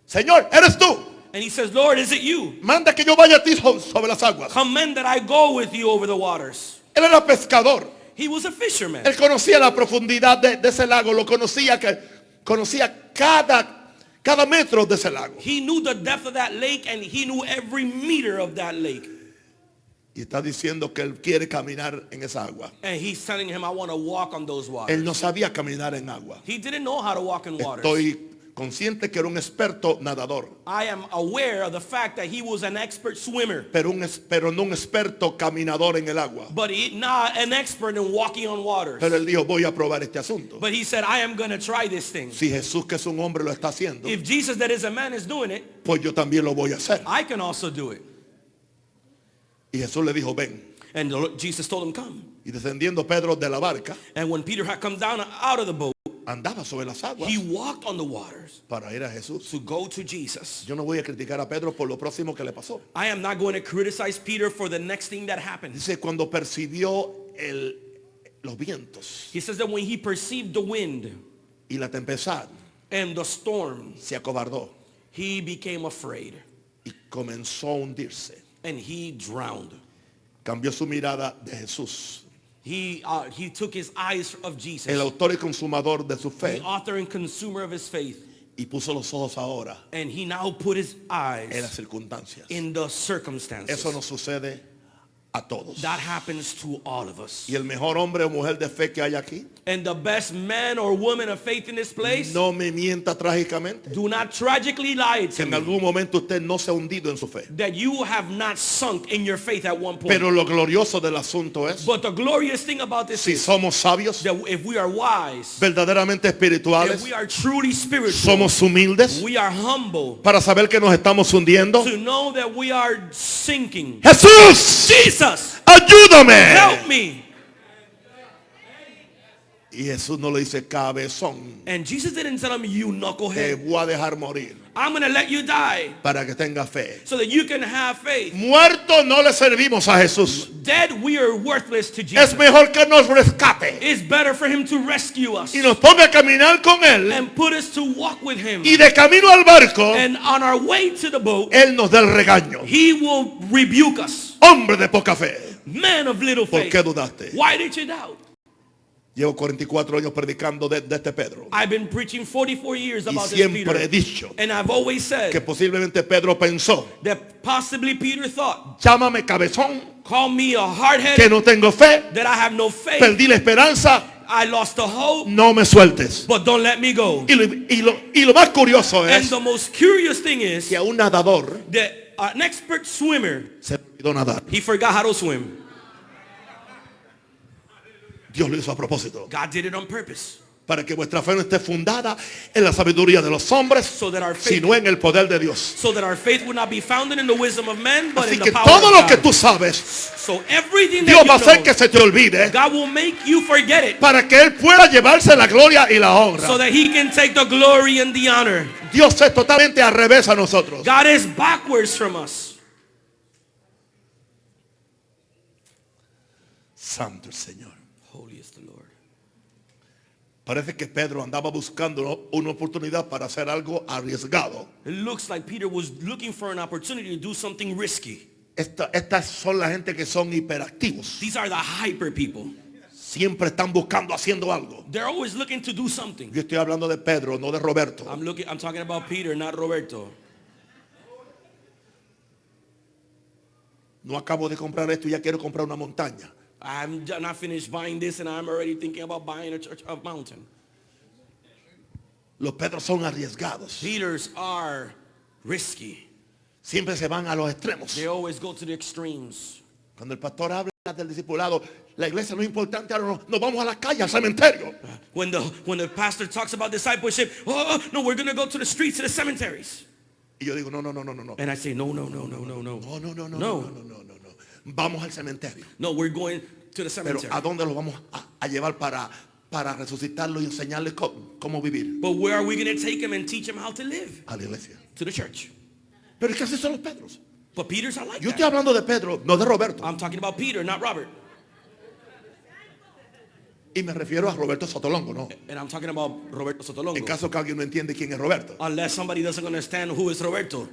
Señor, eres tú. And he says, Lord, is it you? Manda que yo vaya a ti sobre las aguas. Command that I go with you over the waters. Él era pescador. He was a fisherman. Él conocía la profundidad de ese lago. Lo conocía, conocía cada metro de ese lago. He knew the depth of that lake and he knew every meter of that lake. Y está diciendo que él quiere caminar en esa agua. And he's telling him, I want to walk on those waters. Él no sabía caminar en agua. He didn't know how to walk in waters. Estoy consciente que era un experto nadador, I am aware of the fact that he was an expert swimmer, pero no un experto caminador en el agua. but not an expert in walking on waters. Pero él dijo: voy a probar este asunto. But he said, I am going to try this thing. Si Jesús, que es un hombre, lo está haciendo, If Jesus that is a man is doing it, pues yo también lo voy a hacer. I can also do it. Y Jesús le dijo: ven. And Jesus told him, come. Y descendiendo Pedro de la barca, And when Peter had come down out of the boat, andaba sobre las aguas he walked on the waters para ir a Jesús. to go to Jesus. Yo no voy a criticar a Pedro por lo próximo que le pasó. I am not going to criticize Peter for the next thing that happened. Dice: cuando percibió los vientos He says that when he perceived the wind y la tempestad, and the storm, se acobardó he became afraid y comenzó a hundirse. and he drowned. Cambió su mirada de Jesús, He took his eyes of Jesus, el autor y consumador de su the fe, author and consumer of his faith, y puso los ojos ahora and he now put his en las eyes circunstancias. in the circumstances. Eso nos sucede a todos. That happens to all of us. Y el mejor hombre o mujer de fe que hay aquí, And the best man or woman of faith in this place, no me mienta trágicamente, do not tragically lie que to en me algún momento usted no se ha hundido en su fe. that you have not sunk in your faith at one point. Pero lo glorioso del asunto es, But the glorious thing about this si is somos sabios, that if we are wise, verdaderamente if espirituales, we are truly spiritual, somos humildes we are humble para saber que nos estamos hundiendo. to know that we are sinking. Jesús, Jesus, ayúdame. help me. Y Jesús no le dice, cabezón, And Jesus didn't tell him, you te knucklehead, voy a dejar morir I'm going to let you die para que tenga fe. so that you can have faith. Muertos no le servimos a Jesús. Dead, we are worthless to Es Jesus. mejor que nos rescate It's better for him to rescue us y nos ponga a caminar con Él. and put us to walk with him. Y de camino al barco, And on our way to the boat, Él nos da el regaño. he will rebuke us. Hombre de poca fe, Man of little ¿por faith, qué dudaste? why did you doubt? Llevo 44 años predicando de este Pedro. I've been preaching 44 years Y about this siempre he Peter. dicho And I've always que said posiblemente Pedro pensó, that possibly Peter thought, llámame cabezón, call me a hardhead, que no tengo fe, that I have no faith, perdí la esperanza, I lost the hope, no me sueltes. but don't let me go. Y lo más curioso And es the most curious thing is que a un nadador that an expert swimmer, se le olvidó nadar. he forgot how to swim. Dios lo hizo a propósito, God did it on purpose. para que vuestra fe no esté fundada en la sabiduría de los hombres, So that our faith, sino en el poder de Dios. so that our faith would not be founded in the wisdom of men, but Así in que the power todo of lo que God. tú sabes, So everything Dios va a that hacer you que know, se te olvide, God will make you forget it, para que Él pueda llevarse la gloria y la honra. so that he can take the glory and the honor. Dios es totalmente al revés a nosotros. God is backwards from us. Santo el Señor. Holy is the Lord. Parece que Pedro andaba buscando una oportunidad para hacer algo arriesgado. It looks like Peter was looking for an opportunity to do something risky. Estas son la gente que son hiperactivos. These are the hyper people. Siempre están buscando, haciendo algo. They're always looking to do something. Yo estoy hablando de Pedro, no de Roberto. I'm talking about Peter, not Roberto. No acabo de comprar esto y ya quiero comprar una montaña. I'm not finished buying this and I'm already thinking about buying a mountain. Los Pedros son arriesgados. Peters are risky. Siempre se van a los extremos. They always go to the extremes. Cuando el pastor habla del discipulado, la iglesia no es importante, ahora nos vamos a la calle, al cementerio. When the pastor talks about discipleship, no, we're going to go to the streets, to the cemeteries. Y yo digo, no. And I say, no. No. Vamos al cementerio. No, we're going to the Pero cemetery. ¿a dónde lo vamos a llevar para resucitarlo y enseñarle cómo vivir? But where are we going to take him and teach him how to live? A la iglesia. To the church. Pero es que así son los Pedros. But Peter's are like Yo estoy that. hablando de Pedro, no de Roberto. I'm talking about Peter, not Robert. Y me refiero a Roberto Sotolongo, ¿no? And I'm talking about Roberto En Sotolongo. caso que alguien no entiende quién es Roberto. Unless somebody doesn't understand who is Roberto.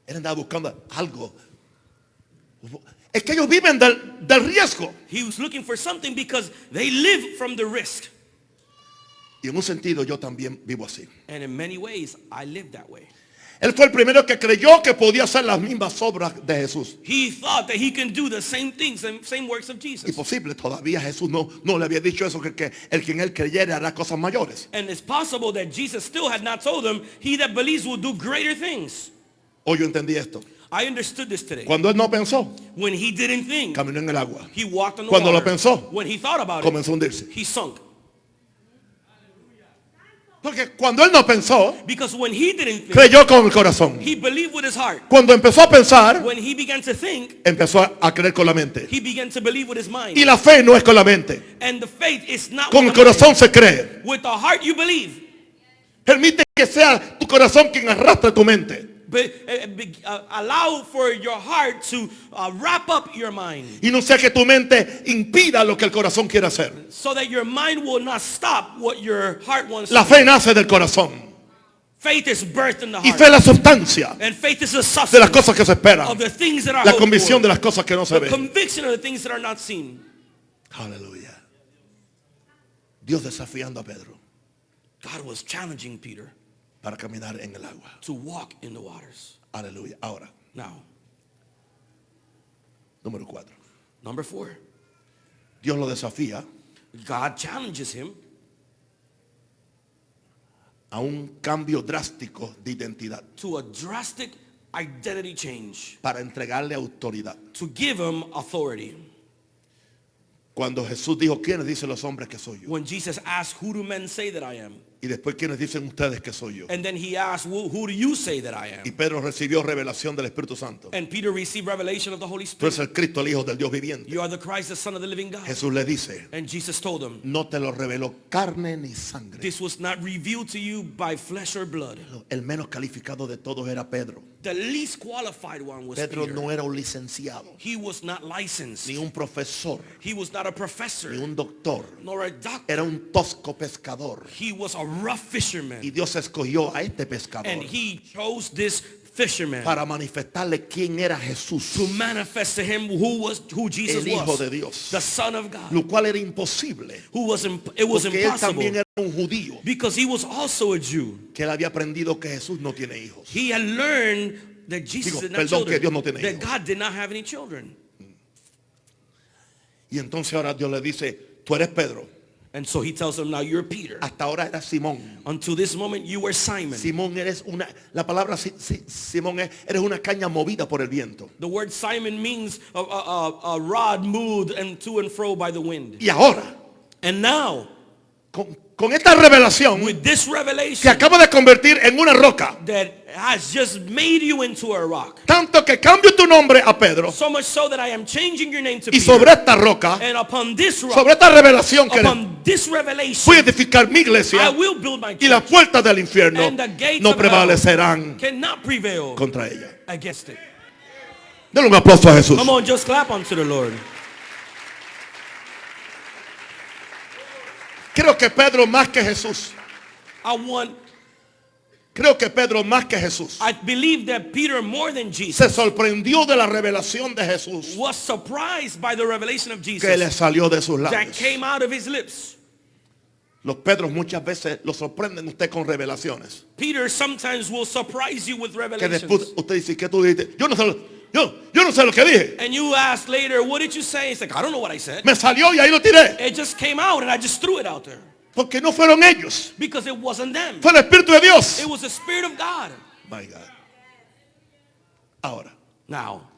Él andaba buscando algo. Es que ellos viven del riesgo. He was looking for something because they live from the risk. Y en un sentido yo también vivo así. And in many ways, I live that way. Él fue el primero que creyó que podía hacer las mismas obras de Jesús. He thought that he can do the same things, same works of Y Jesus. posible, todavía Jesús no le había dicho eso, que el que en él creyera hará cosas mayores. And it's possible that Jesus still had not told them, he that believes will do greater things. Hoy yo entendí esto. I understood this today. Cuando él no pensó, When he didn't think, caminó en el agua. he walked on the Cuando lo water. pensó, When he thought about comenzó a it, hundirse. he sunk. Porque cuando él no pensó, Because when he didn't think, creyó con el corazón. he believed with his heart. Cuando empezó a pensar, When he began to think, empezó a creer con la mente. he began to believe with his mind. Y la fe no es con la mente. And the faith is not Con el with the corazón mind. se cree. With the heart you believe. Permite que sea tu corazón quien arrastre tu mente. But allow for your heart to wrap up your mind. Y no sea que tu mente impida lo que el corazón quiere hacer. So that your mind will not stop what your heart wants La to do. fe nace del corazón. Faith is birthed in the Y heart. fe es la sustancia And faith is the de las substance cosas que se esperan. of the things that are La hoped convicción for. de las cosas que no se The ven. conviction of the things that are not seen. Aleluya. Dios desafiando a Pedro God was challenging Peter para caminar en el agua. to walk in the waters. Aleluya. Ahora, Now, número 4. number 4. Dios lo desafía God challenges him a un cambio drástico de identidad to a drastic identity change, para entregarle autoridad. to give him authority. Cuando Jesús dijo, ¿quiénes dicen los hombres que soy yo? When Jesus asked, who do men say that I am? Y después, ¿quiénes dicen ustedes que soy yo? And then he asked, who do you say that I Y am? Pedro recibió revelación del Espíritu Santo. And Peter received revelation of the Holy Tú eres Spirit. el Cristo, el Hijo del Dios viviente. You are the Christ, the Son of the living God. Jesús le dice, And Jesus told him, no te lo reveló carne ni sangre. this was not revealed to you by flesh or blood. El menos calificado de todos era Pedro. The least qualified one was Pedro Peter. no era un licenciado, He was not licensed. ni un profesor, He was not a professor, ni un doctor. nor a doctor. Era un tosco pescador. He was a rough fisherman. Y Dios escogió a este pescador And he chose this fisherman para manifestarle quién era Jesús, to manifest to him who Jesus el Hijo was, de Dios, the Son of God, lo cual era imposible, it was porque él impossible también era un judío because he was also a Jew. que él había aprendido que Jesús no tiene hijos. He had learned that Jesus Digo, did not perdón, que children, Dios no tiene that hijos. God did not have any children. Y entonces ahora Dios le dice, tú eres Pedro. And so he tells him, now you're Peter. Hasta ahora era Simón. Until this moment you were Simon. Simón eres una, la palabra Simón es, eres una caña movida por el viento. The word Simon means a rod moved and to and fro by the wind. Y ahora, And now, con esta revelación with this se revelation acaba de convertir en una roca, that has just made you into a rock, tanto que cambio tu nombre a Pedro, so much so that I am changing your name to y Peter. sobre esta roca, And upon this rock, sobre esta revelación que eres, upon this revelation, voy a edificar mi I iglesia will build my y las church, puertas del infierno and the gates no of hell prevalecerán cannot prevail contra ella. against it. Denle un aplauso a Jesús. Come on, just clap unto the Lord. Creo que Pedro más que Jesús. Creo que Pedro más que Jesús I believe that Peter, more than se Jesus, sorprendió de la revelación de Jesús was surprised by the revelation of que le Jesus salió de sus that labios. came out of his lips. Los Pedros muchas veces lo sorprenden usted con revelaciones. Peter sometimes will surprise you with Que revelations. después usted dice, ¿qué tú dijiste? Yo no sé lo que dije. And you ask later, what did you say? It's like, I don't know what I said. Me salió y ahí lo tiré. It just came out and I just threw it out there. Porque no fueron ellos. Because it wasn't them. Fue el Espíritu de Dios. It was the Spirit of God. My God. Ahora, Now,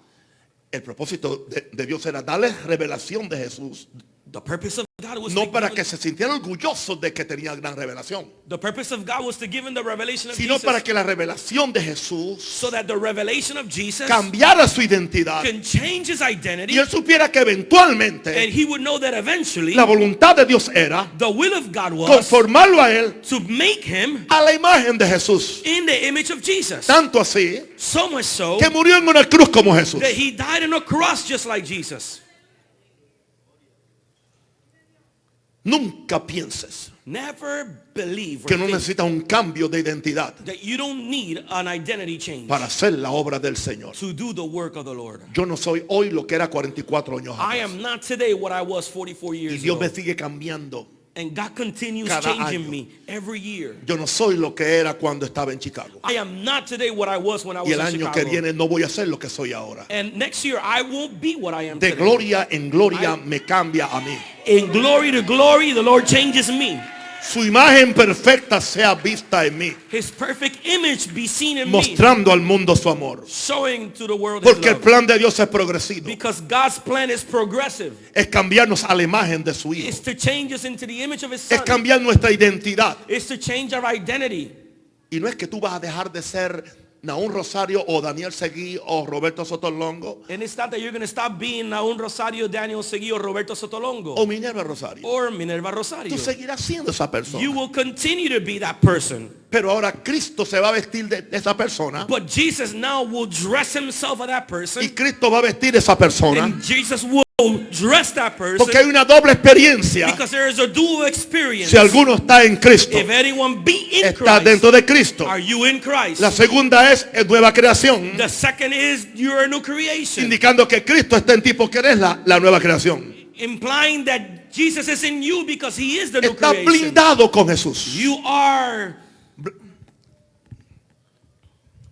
el propósito de Dios era darles revelación de Jesús. the purpose of God was No to para give que se sintieran orgullosos de que tenía gran revelación, the purpose of God was to give him the revelation of sino Jesus, para que la revelación de Jesús so that the revelation of Jesus cambiara su identidad can change his identity, y él supiera que eventualmente and he would know that eventually la voluntad de Dios era the will of God was conformarlo a él to make him a la imagen de Jesús. in the image of Jesus. Tanto así So much so que murió en una cruz como Jesús. that he died on a cross just like Jesus. Nunca pienses Never believe or que no think necesitas un cambio de identidad that you don't need an identity change para hacer la obra del Señor. to do the work of the Lord. Yo no soy hoy lo que era 44 años I atrás. am not today what I was 44 Y years Dios me ago. sigue cambiando. And God continues Cada changing año. me every year. Yo no soy lo que era cuando estaba en Chicago. I am not today what I was when I was Y el in año que Chicago. viene no voy a ser lo que soy ahora. And next year I won't be what I am De today. gloria en gloria me cambia a mí. In glory to glory, the Lord changes me. Su imagen perfecta sea vista en mí, His perfect image be seen in me, mostrando al mundo su amor. showing to the world His Porque el love. plan de Dios es progresivo. Because God's plan is progressive. Es cambiarnos a la imagen de su Hijo. It's to change us into the image of His Es Son. cambiar nuestra identidad. It's to change our identity. Y no es que tú vas a dejar de ser Naún Rosario o Daniel Seguí o Roberto Sotolongo And it's not that you're going to stop being Naún Rosario, Daniel Seguí, or Roberto Sotolongo, o Minerva Rosario. or Minerva Rosario. Tú seguirás siendo esa persona. You will continue to be that person. Pero ahora Cristo se va a vestir de esa persona. But Jesus now will dress himself as that person. Y Cristo va a vestir esa persona. And Jesus will dress that person. Porque hay una doble experiencia. Because there is a dual experience. Si alguno está en Cristo, If anyone be in está Christ, dentro de Cristo. are you in Christ? La segunda es nueva creación, The second is you're a new creation. indicando que Cristo está en ti porque eres la nueva creación. Implying that Jesus is in you because he is the new Está creation. blindado con Jesús. You are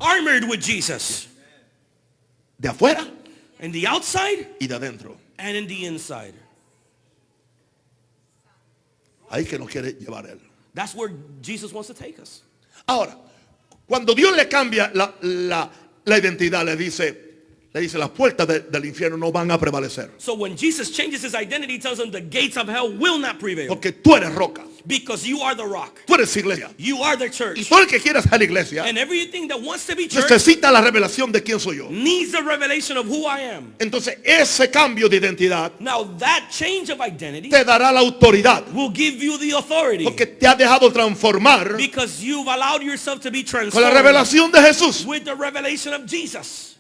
armored with Jesus. De afuera In the outside y de adentro. and in the inside. Ahí que nos quiere llevar él. That's where Jesus wants to take us. Ahora, cuando Dios le cambia la identidad, le dice, Le dice, las puertas del infierno no van a prevalecer. So when Jesus changes his identity, he tells them the gates of hell will not prevail. Porque tú eres roca. Because you are the rock. Tú eres iglesia. You are the Y church. todo el que quiera ser iglesia And everything that wants to be church necesita la revelación de quién soy yo. needs a revelation of who I am. Entonces ese cambio de identidad Now that change of identity te dará la autoridad. will give you the authority. Porque te has dejado transformar Because you've allowed yourself to be con la transformed revelación de Jesús. with the revelation of Jesus.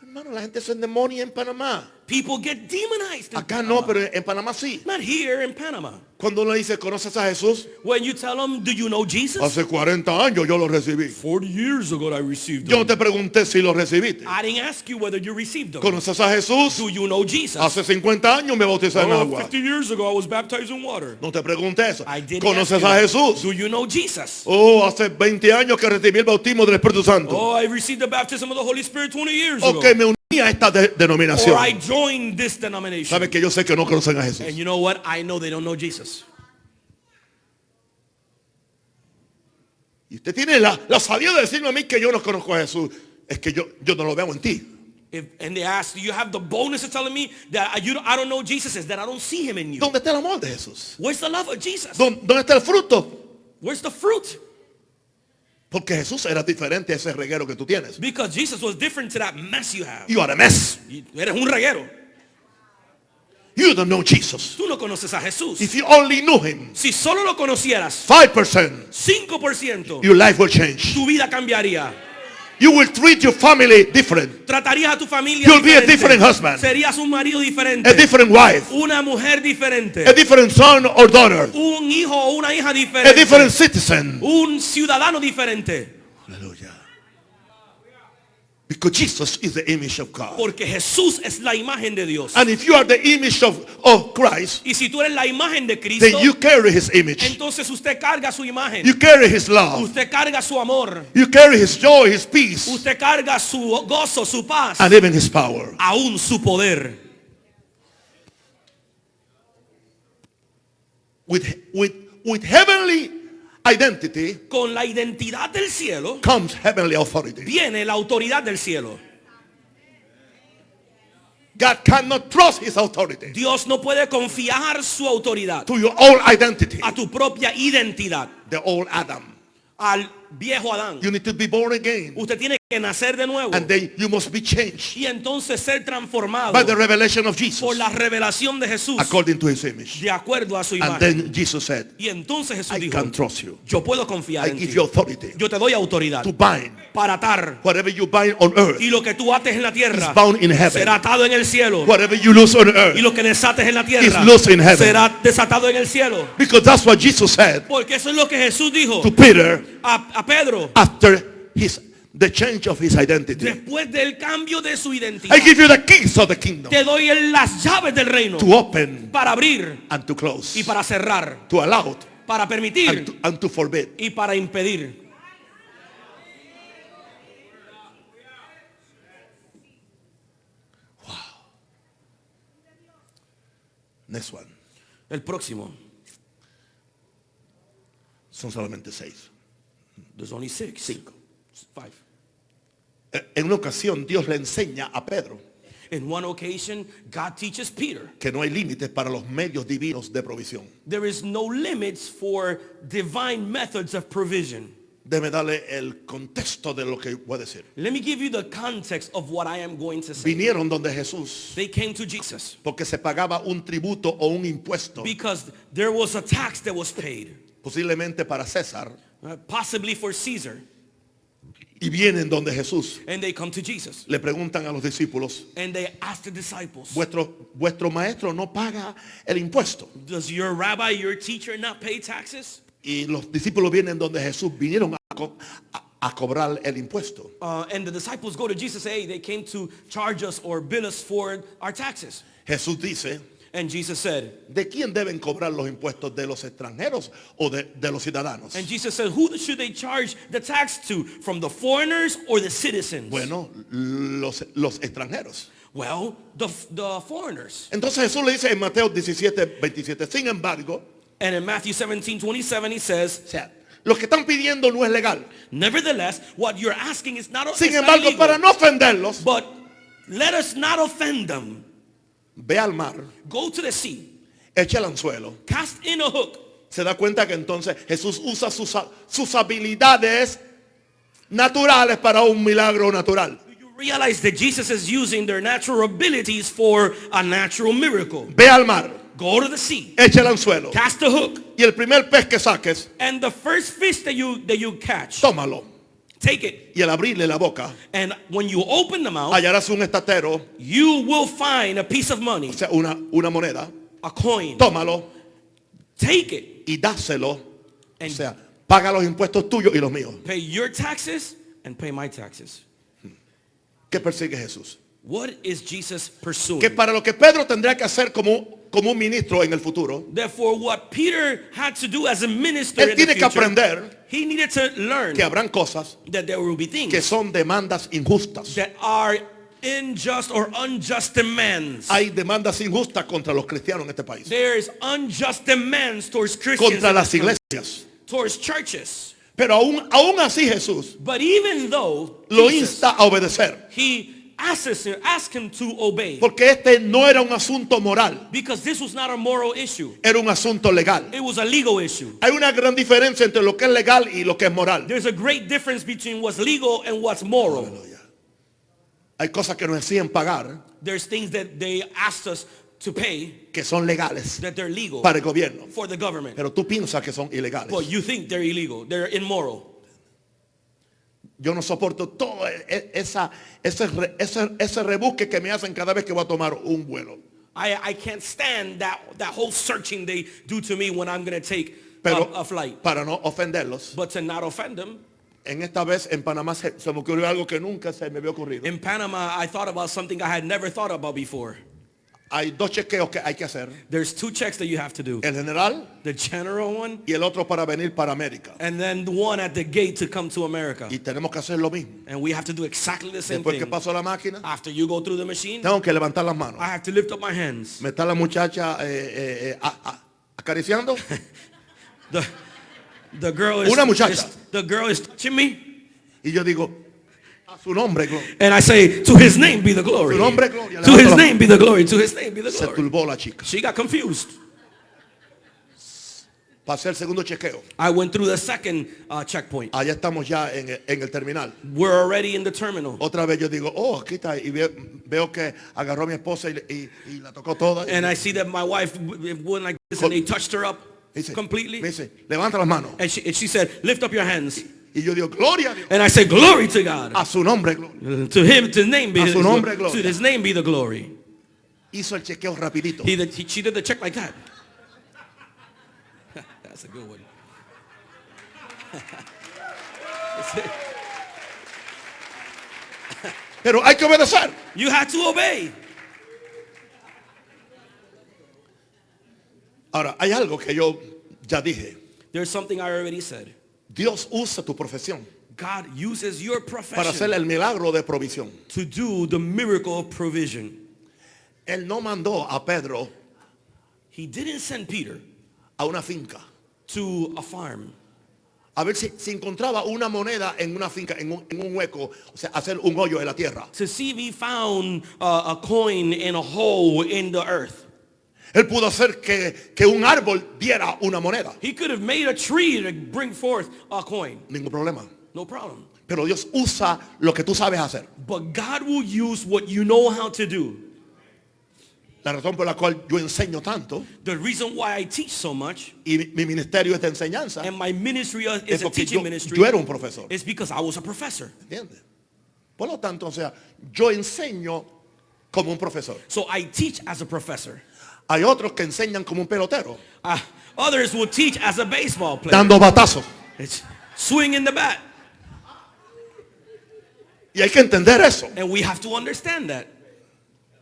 Hermano, la gente se endemonia en Panamá. People get demonized in Acá Panama. no, pero en Panamá sí. Not here in Panama. Cuando uno dice, ¿conoces a Jesús? When you tell them, do you know Jesus? Hace 40 años yo lo recibí. 40 years ago I received Yo no him. te pregunté si lo recibiste. I didn't ask you whether you received him. ¿Conoces a Jesús? Do you know Jesus? Hace 50 años me bauticé en Oh, agua. 50 years ago I was baptized in water. No te pregunté eso. I didn't ¿Conoces ask you a that. Jesús? Do you know Jesus? Oh, hace 20 años que recibí el bautismo del Espíritu Santo. Oh, I received the baptism of the Holy Spirit 20 years ago. Ok, me uní a esta denominación. Or I joined this denomination. Sabes que yo sé que no conocen a Jesús. And you know what? I know they don't know Jesus. Y usted tiene la salida de decirme a mí que yo no conozco a Jesús. Es que yo no lo veo en ti. And they ask, do you have the boldness of telling me that I don't know Jesus? Is that I don't see him in you? ¿Dónde está el amor de Jesús? Where's the love of Jesus? ¿Dónde está el fruto? Where's the fruit? Porque Jesús era diferente a ese reguero que tú tienes. Because Jesus was different to that mess you have. You are a mess. Eres un reguero. You don't know Jesus. Tú no conoces a Jesús. If you only knew him, Si solo lo conocieras, 5%, 5%, your life will change. tu vida cambiaría. You will treat your family different. Tratarías a tu familia You'll be a diferente. different husband. Serías un marido diferente. A different wife. Una mujer diferente. A different son or daughter. Un hijo o una hija A diferente. different citizen. Un ciudadano diferente. Hallelujah. Because Jesus is the image of God. Porque Jesús es la imagen de Dios. And if you are the image of Christ, Y si tú eres la imagen de Cristo, then you carry his image. entonces usted carga su imagen. You carry his love. Usted carga su amor. You carry his joy, his peace, Usted carga su gozo, su paz, and even his power. aún su poder. With heavenly identity Con la identidad del cielo comes heavenly authority. viene la autoridad del cielo. God cannot trust his authority Dios no puede confiar su autoridad to your own identity, a tu propia identidad, the old Adam. al viejo Adán. You need to be born again, Usted tiene que nacer de nuevo and then you must be changed y entonces ser transformado by the revelation of por Jesus la revelación de Jesús according to his image. de acuerdo a su And imagen. then Jesus said, Y entonces Jesús I dijo, can trust you. yo puedo confiar I en give ti. you authority Yo te doy autoridad to bind para atar. whatever you bind on earth Y lo que tú ates en la tierra is bound in heaven. será atado en el cielo. Whatever you loose on earth. Y lo que desates en la tierra is loose in heaven. será desatado en el cielo. Because that's what Jesus said Porque eso es lo que Jesús dijo to Peter a Pedro after the change of his identity. después del cambio de su identidad. I give you the keys of the kingdom Te doy las llaves del reino to open para abrir and to close, y para cerrar, to allow para permitir and to forbid. y para impedir. Next one. El próximo. Son solamente 6. There's only 6. 5. 5. En una ocasión Dios le enseña a Pedro In one occasion, God teaches Peter, que no hay límites para los medios divinos de provisión. there is no limits for divine methods of provision. Déjeme darle el contexto de lo que voy a decir. Let me give you the context of what I am going to say. Vinieron donde Jesús They came to Jesus porque se pagaba un tributo o un impuesto, because there was a tax that was paid, posiblemente para César, possibly for Caesar, y vienen donde Jesús. and they come to Jesus Le preguntan a los discípulos, and they ask the disciples, vuestro maestro no paga el impuesto. does your rabbi, your teacher not pay taxes? Y los discípulos vienen donde Jesús, vinieron a cobrar el impuesto. And the disciples go to Jesus, hey, they came to charge us or bill us for our taxes. Jesús dice, And Jesus said, ¿de quién deben cobrar los impuestos? ¿De los extranjeros o de los ciudadanos? and Jesus said, who should they charge the tax to? From the foreigners or the citizens? Bueno, los extranjeros. Well, the foreigners. Entonces Jesús le dice en Mateo 17:27, sin embargo, And in Matthew 17:27 he says, o sea, lo que están pidiendo no es legal. nevertheless, what you're asking is not Sin it's not embargo, illegal, para no ofenderlos, but Let us not offend them. Ve al mar, Go to the sea. echa el anzuelo. Cast in a hook. Se da cuenta que entonces Jesús usa sus habilidades naturales para un milagro natural. You realize that Jesus is using their natural abilities for a natural miracle. Ve al mar, Go to the sea. echa el anzuelo. Cast a hook. Y el primer pez que saques, And the first fish that you catch, tómalo. take it. Y al abrirle la boca, And when you open the mouth, hallarás un estatero, you will find a piece of money, o sea, una moneda. a coin. Tómalo Take it y dáselo. O and sea, paga los impuestos tuyos y los míos. pay your taxes and pay my taxes. ¿Qué persigue Jesús? What is Jesus pursuing? Que para lo que Pedro tendrá que hacer como un ministro en el futuro, Therefore, what Peter had to do as a minister él in the tiene que future, aprender he needed to learn que habrán cosas that there will be que things son demandas injustas. that are unjust or unjust demands. Hay demandas injustas contra los cristianos en este país, There is unjust demands towards Christians, contra in las this country, iglesias. towards churches. Pero aún así Jesús But even though lo Jesus, insta a obedecer, he asked him to obey, porque este no era un asunto moral, because this was not a moral issue. era un asunto legal. It was a legal issue. Hay una gran diferencia entre lo que es legal y lo que es moral. There's a great difference between what's legal and what's moral. Hay cosas que nos exigen pagar There's things that they asked us to pay que son legales that they're legal para el gobierno, for the government. pero tú piensas que son ilegales. But you think they're illegal. They're immoral. Yo no soporto todo ese rebusque que me hacen cada vez que voy a tomar un vuelo. I can't stand that whole searching they do to me when I'm going to take Pero a flight. para no ofenderlos, But to not offend them. en esta vez en Panamá se me ocurrió algo que nunca se me había ocurrido. In Panama, I thought about something I had never thought about before. Hay dos chequeos que hay que hacer. There's two checks that you have to do. El general The general one y el otro para venir para América. and then the one at the gate to come to America. Y tenemos que hacer lo mismo. And we have to do exactly the same Después que thing. paso la máquina, After you go through the machine, tengo que levantar las manos. I have to lift up my hands. Me está la muchacha acariciando. The girl is, Una muchacha. the girl is touching me. Y yo digo, a su nombre, gloria. And I say, to his name be the glory. Su nombre, gloria. To his name be the glory. To his name be the Se glory. turbó la chica. She got confused. Pasé el segundo chequeo. I went through the second checkpoint. Allá estamos ya en el terminal. We're already in the terminal. Otra vez yo digo, oh, aquí está. Y veo que agarró a mi esposa y la tocó toda. And I see that my wife went like this and they touched her up Me completely. dice, levanta las manos. And she said, lift up your hands. Y yo digo, gloria a Dios. And I said, glory to God. A su nombre, gloria. To him, to his name be A his, su nombre, to gloria. his name be the glory. Hizo el chequeo rapidito. She did the check like that. That's a good one. Pero hay que obedecer. You had to obey. Ahora, hay algo que yo ya dije. There's something I already said. Dios usa tu profesión God uses your para hacer profession el milagro de provisión. to do the miracle of provision. Él no mandó a Pedro He didn't send Peter a una finca to a farm a ver si encontraba una moneda en una finca, en un hueco, o sea, hacer un hoyo en la tierra. to see if he found a coin in a hole in the earth. Él pudo hacer que un árbol diera una moneda. He could have made a tree to bring forth a coin. Ningún problema. No problem. Pero Dios usa lo que tú sabes hacer. But God will use what you know how to do. La razón por la cual yo enseño tanto The reason why I teach so much y mi ministerio es de enseñanza and my ministry es is a porque teaching ministry yo era un profesor. is because I was a professor. ¿Entiendes? Por lo tanto, o sea, yo enseño como un profesor. So I teach as a professor. Hay otros que enseñan como un pelotero, Others will teach as a baseball player. dando batazos. It's swinging the bat. Y hay que entender eso. And we have to understand that.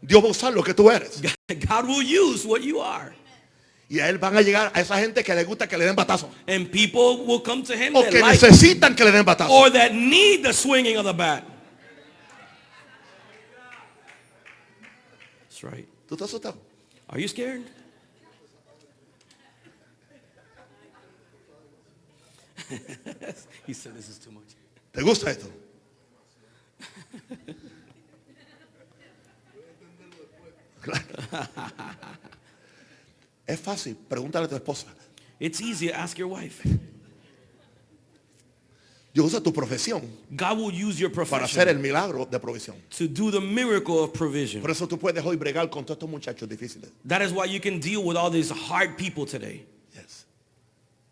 Dios va a usar lo que tú eres. God will use what you are. Y a él van a llegar a esa gente que le gusta que le den batazos. And people will come to him O that que like necesitan que le den batazos. or that need the swinging of the bat. That's right. ¿Tú estás asustado? Are you scared? He said this is too much. ¿Te gusta esto? Es fácil, pregúntale a tu esposa. It's easy to ask your wife. Dios usa tu profesión God will use your para hacer el profession milagro de provisión. to do the miracle of provision. Por eso tú puedes hoy bregar con todos estos muchachos difíciles. That is why you can deal with all these hard people today. Yes.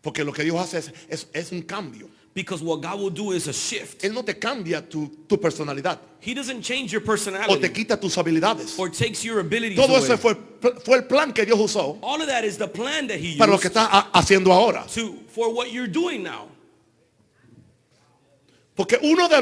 Porque lo que Dios hace es un cambio. Because what God will do is a shift. Él no te cambia tu personalidad He doesn't change your o te personality quita tus habilidades. or takes your abilities Todo eso away. fue el plan que Dios usó All of that is the plan that He para lo que used está haciendo ahora. for what you're doing now. Porque uno de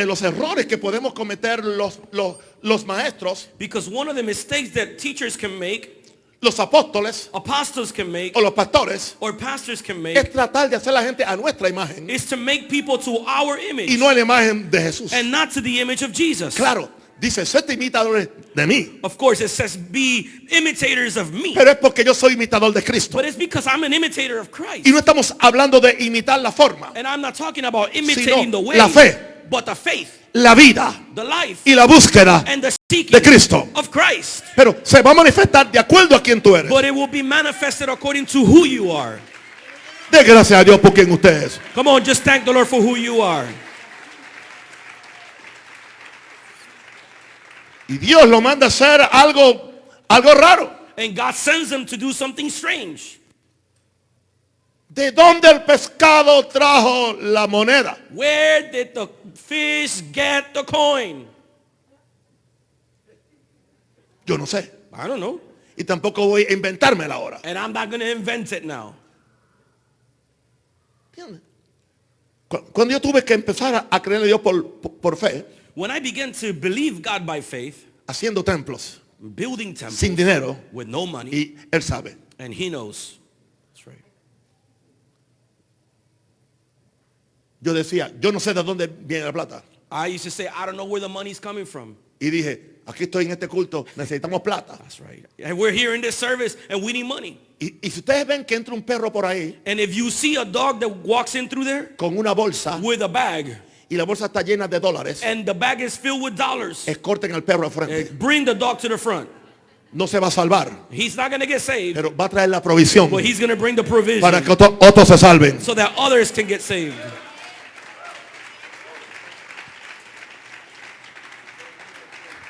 los errores que podemos cometer los maestros, Because one of the mistakes that teachers can make, los apóstoles apostles can make, o los pastores or pastors can es make, tratar de hacer a la gente a nuestra imagen is to make people to our y image no a la imagen de Jesús. and not to the image of Jesus. Claro, dice, sed imitadores de mí. Of course, it says be imitators of me. Pero es porque yo soy imitador de Cristo. But it's because I'm an imitator of Christ. Y no estamos hablando de imitar la forma, And I'm not talking about imitating Sino the way, la fe. but the faith, la vida the life, y la búsqueda and the seeking de Cristo. of Christ. Pero se va a manifestar de acuerdo a quien tú eres. But it will be manifested according to who you are. De gracias a Dios por quien usted es. Come on, just thank the Lord for who you are. Y Dios lo manda a hacer algo raro. And God sends them to do something strange. ¿De dónde el pescado trajo la moneda? Where did the fish get the coin? Yo no sé. I don't know. Y tampoco voy a inventármela ahora. And I'm not going to invent it now. ¿Entiendes? Cuando yo tuve que empezar a creerle a Dios por fe, When I began to believe God by faith, haciendo templos, building temples sin dinero, with no money, y Él sabe. and He knows. That's right. Yo decía, yo no sé de dónde viene la plata. I used to say, I don't know where the money's coming from. Y dije, aquí estoy en este culto, necesitamos plata. That's right. And we're here in this service and we need money. Y si ustedes ven que entra un perro por ahí And if you see a dog that walks in through there con una bolsa with a bag y la bolsa está llena de dólares, and the bag is filled with dollars, escorten al perro al frente. bring the dog to the front. No se va a salvar, He's not going to get saved, pero va a traer la provisión but he's going to bring the provision para que otros se salven. so that others can get saved.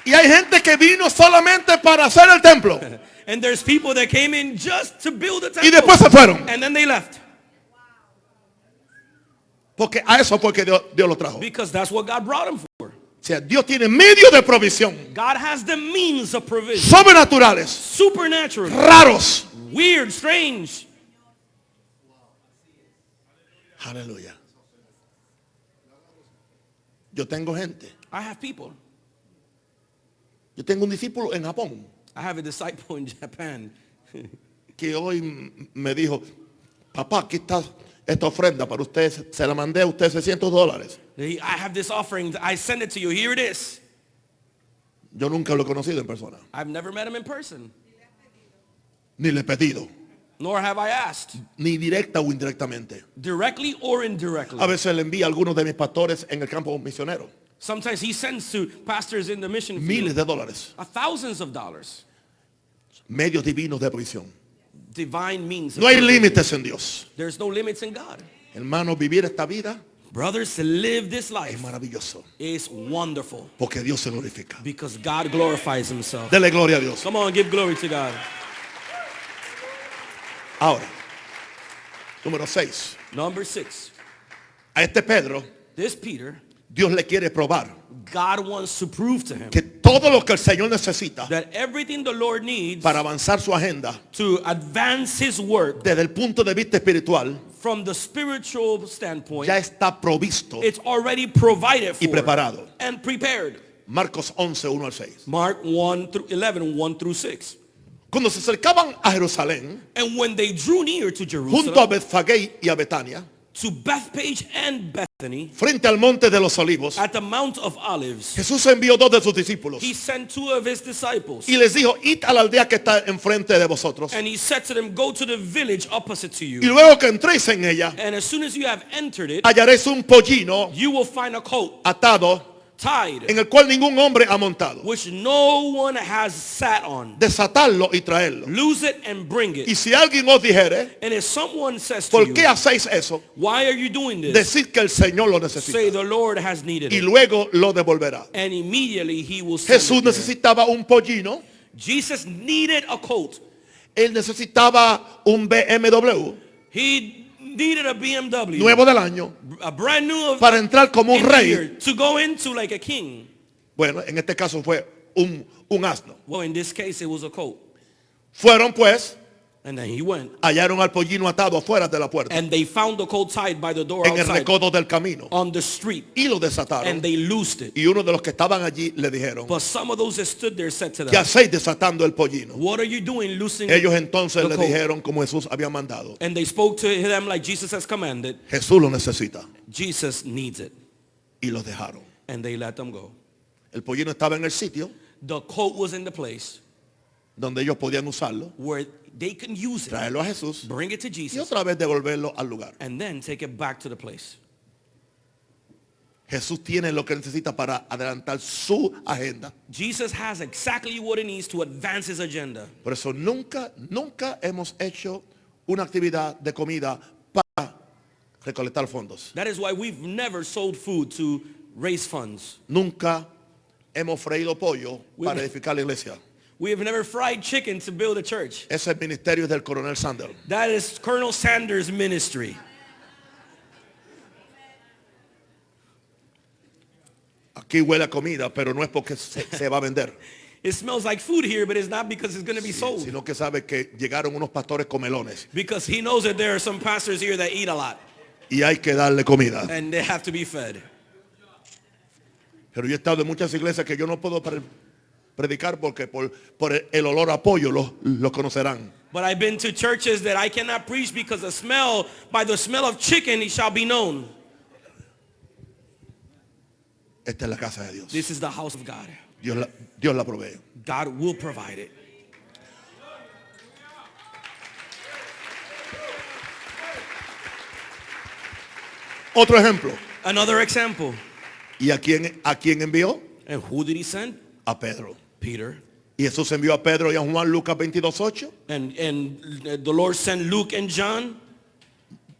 Y hay gente que vino solamente para hacer el templo And there's people that came in just to build a y temple. después se fueron. And then they left. Porque a eso fue que Dios lo trajo. O Because that's what God brought them for. sea, Dios tiene medios de provisión God has the means of provision. sobrenaturales, Supernatural. raros. Weird, strange. Aleluya. Yo tengo gente. I have people. Yo tengo un discípulo en Japón I have a disciple in Japan. que hoy me dijo, papá, aquí está esta ofrenda para ustedes. Se la mandé a ustedes $600. I have this offering. I send it to you. Here it is. Yo nunca lo he conocido en persona, I've never met him in person. ni le he pedido, Nor have I asked. ni directa o indirectamente. Directly or indirectly. A veces le envía a algunos de mis pastores en el campo misionero Sometimes he sends to pastors in the mission miles field de dólares, thousands of dollars. medios divinos de provisión. Divine means. of No hay provision. límites en Dios. There's no limits in God. Hermano, vivir esta vida Brothers, to live this es life maravilloso is wonderful porque Dios se glorifica. because God glorifies himself. Dele gloria a Dios. Come on, give glory to God. Ahora, número 6. Number 6. A este Pedro, This Peter, Dios le quiere probar God wants to prove to him que todo lo que el Señor necesita that everything the Lord needs para avanzar su agenda to advance his work desde el punto de vista espiritual from the spiritual standpoint, ya está provisto it's already provided y for preparado. and prepared. Marcos 11, 1 al 6. Mark 1 through 11, 1 through 6. Cuando se acercaban a Jerusalén, And when they drew near to junto a Jerusalem, Betfagé y a Betania, to Bethpage and Bethany, frente al monte de los olivos, at the Mount of Olives, Jesús envió 2 de sus discípulos he sent 2 of his disciples. y les dijo, id a la aldea que está enfrente de vosotros, And he said to them, go to the village opposite to y you. luego que entréis en ella, And as soon as you have entered it, hallaréis un pollino you will find a colt atado tied, en el cual ningún hombre ha montado. which no one has sat on. Desatarlo y traerlo. Loose it and bring Y it. si alguien os dijere, And if someone says to ¿por you, qué hacéis eso? why are you doing this? Decid que el Señor lo Say necesita. the Lord has needed Y it. luego lo devolverá. And immediately he will send Jesús it there. necesitaba un pollino. Jesus needed a coat. Él necesitaba un BMW He needed a BMW. nuevo del año A brand new of para entrar como un in the rey. year, to go into like a king. Bueno, en este caso fue un asno. Well, in this case, it was a coat. Fueron pues, And then he went. hallaron al pollino atado afuera de la puerta, And they found the coat tied by the door en el outside recodo del camino, on the street. y lo desataron. And they loosed it. Y uno de los que estaban allí le dijeron, But some of those that stood there said to ¿qué them, hacéis desatando el pollino? what are you doing loosing Ellos entonces the le coat? dijeron como Jesús había mandado. And they spoke to them like Jesus has commanded. Jesús lo necesita. Jesus needs it. Y los dejaron. And they let them go. El pollino estaba en el sitio The coat was in the place donde ellos podían usarlo, where they can use it, traerlo a Jesús bring it to y Jesus, otra vez devolverlo al lugar. and then take it back to the place. Jesús tiene lo que necesita para adelantar su agenda. Jesus has exactly what he needs to advance his agenda. Por eso nunca hemos hecho una actividad de comida para recolectar fondos. That is why we've never sold food to raise funds. Nunca hemos freído pollo para We- edificar la iglesia. We have never fried chicken to build a church. Ese ministerio es del coronel Sanders. That is Colonel Sanders' ministry. Aquí huele a comida, pero no es porque se va a vender, It smells like food here, but it's not because it's going to be sold. sino que sabe que llegaron unos pastores comelones Because he knows that there are some pastors here that eat a lot. y hay que darle comida. And they have to be fed. Pero yo he estado en muchas iglesias que yo no puedo predicar porque por el olor a pollo lo conocerán. But I've been to churches that I cannot preach because by the smell of chicken, it shall be known. Esta es la casa de Dios. This is the house of God. Dios la provee. God will provide it. Otro ejemplo. Another example. ¿Y a quién envió? And who did he send? A Pedro. Peter. Y Jesús envió a Pedro y a Juan, Lucas 22:8, And the Lord sent Luke and John.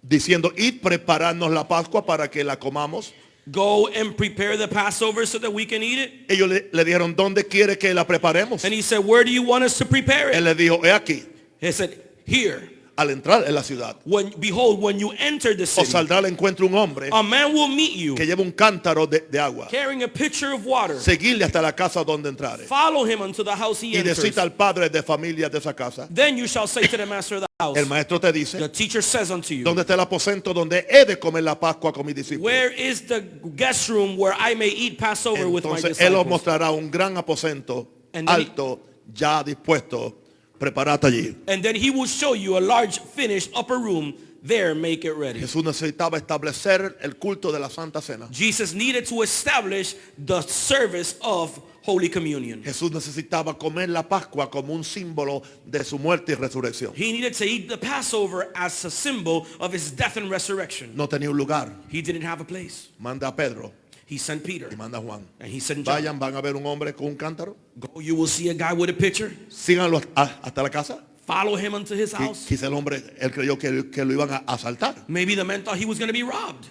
diciendo, id prepararnos la Pascua para que la comamos. Go and prepare the Passover so that we can eat it. Ellos le dijeron, ¿dónde quiere que la preparemos? And he said, where do you want us to prepare Él it? le dijo, he aquí, He said, here. al entrar en la ciudad, Behold, when you enter the os city, saldrá al encuentro un hombre a man will meet you que lleva un cántaro de agua. carrying a pitcher of water. Seguirle hasta la casa donde entrare. Follow him unto the house he Y enters. decita al padre de familia de esa casa. Then you shall say to the master of the house, El maestro te the dice, teacher says unto you, ¿dónde está el aposento donde he de comer la Pascua con mis discípulos? where is the guest room where I may eat Passover with my Entonces él os disciples? mostrará un gran aposento And then alto, ya dispuesto, preparad allí. And then he will show you a large finished upper room. There, make it ready. Jesús necesitaba establecer el culto de la Santa Cena. Jesus needed to establish the service of Holy Communion. Jesús necesitaba comer la Pascua como un símbolo de su muerte y resurrección. He needed to eat the Passover as a symbol of his death and resurrection. No tenía un lugar. He didn't have a place. Manda a Pedro He sent Peter y manda a Juan. and he sent John. Vayan, van a ver un hombre con un cántaro. Go, you will see a guy with a pitcher. Síganlo hasta la casa. Follow him unto his house. Quizá el hombre, él creyó que lo iban a asaltar. Maybe the man thought he was going to be robbed.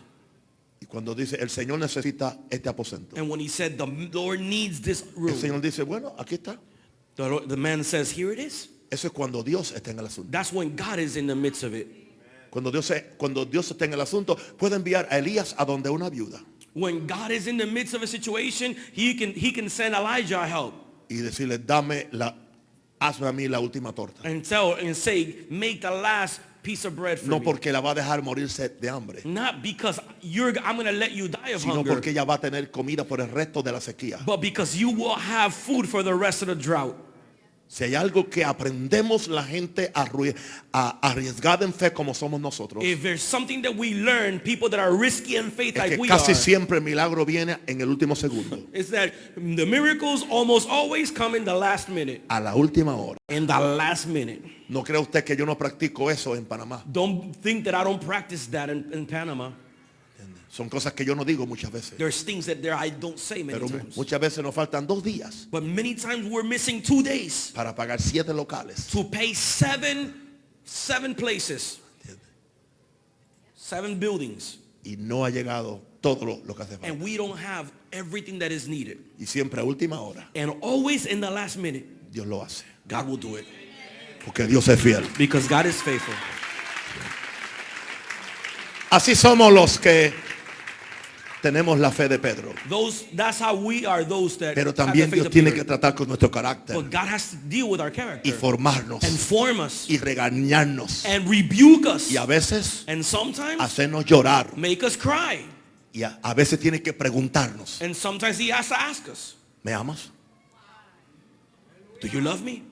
Y cuando dice, el Señor necesita este aposento, And when he said, the Lord needs this el room, Señor dice, bueno, aquí está. the man says, here it is. Eso es cuando Dios está en el asunto. That's when God is in the midst of it. Cuando Dios está en el asunto, puede enviar a Elías a donde una viuda When God is in the midst of a situation, he can send Elijah help y decirle, hazme a mí la última torta. and say, make the last piece of bread for No me. porque la va a dejar morirse de hambre, Not because I'm going to let you die of sino hunger, porque ella va a tener comida por el resto de la sequía. but because you will have food for the rest of the drought. Si hay algo que aprendemos la gente arriesgada en fe como somos nosotros, If there's something that we learn, people that are risky in faith es like que we casi are, siempre el milagro viene en el último segundo, is that the miracles almost always come in the last minute. a la última hora. In the last minute. No crea usted que yo no practico eso en Panamá. Don't think that I don't practice that in Panama. Son cosas que yo no digo muchas veces. There's things that there I don't say many Pero times. muchas veces nos faltan 2 días But many times we're missing 2 days para pagar 7 locales. to pay seven places, 7 buildings, Y no ha llegado todo lo que hace falta. and we don't have everything that is needed. Y siempre a última hora And always in the last minute, Dios lo hace. God will do it Porque Dios es fiel. because God is faithful. Así somos los que tenemos la fe de Pedro. That's how we are, those that Pero have the también faith Dios of tiene Peter. que tratar con nuestro carácter But God has to deal with our character y formarnos and form us y regañarnos and rebuke us y a veces and sometimes hacernos llorar make us cry. y a veces tiene que preguntarnos, And sometimes he has to ask us, ¿me amas? do you love me?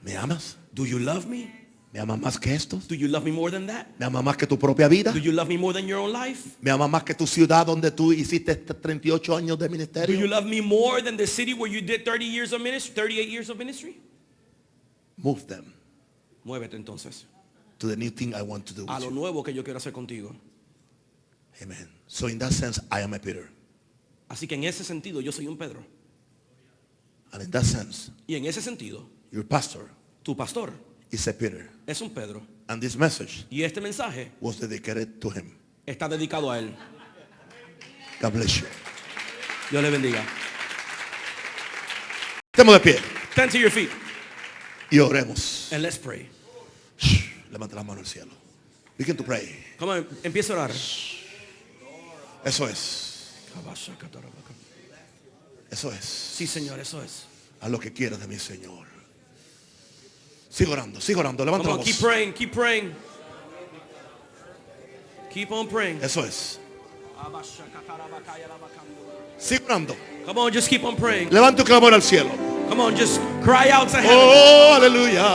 ¿Me amas? Do you love me? ¿Me amas más que esto? Do you love me more than that? ¿Me amas más que tu propia vida? Do you love me more than your own life? ¿Me amas más que tu ciudad donde tú hiciste 38 años de Do you ministerio? love me more than the city where you did 30 years of ministry, 38 years of ministry? Move them Muévete entonces to the new thing I want to do a with lo you. nuevo que yo quiero hacer contigo. Amen. So in that sense, I am a Peter. Así que en ese sentido yo soy un Pedro. And in that sense, Y en ese sentido, your pastor tu pastor is a Peter. es un Pedro. And this message Y este mensaje was dedicated to him. está dedicado a él. God bless you. Dios le bendiga. Estemos de pie Stand to your feet y oremos. and let's pray. Shh, levanta la mano al cielo. Begin to pray. Come on, empieza a orar. Eso es. Eso es. Sí, Señor, eso es. Haz lo que quieras de mi Señor. Sigo orando, sigo orando. Levanta Come la on, keep voz. praying, keep praying. Keep on praying. Eso es. Sigo orando. Come on, just keep on praying. Levanta tu clamor al cielo. Come on, just cry out to heaven. Oh, aleluya.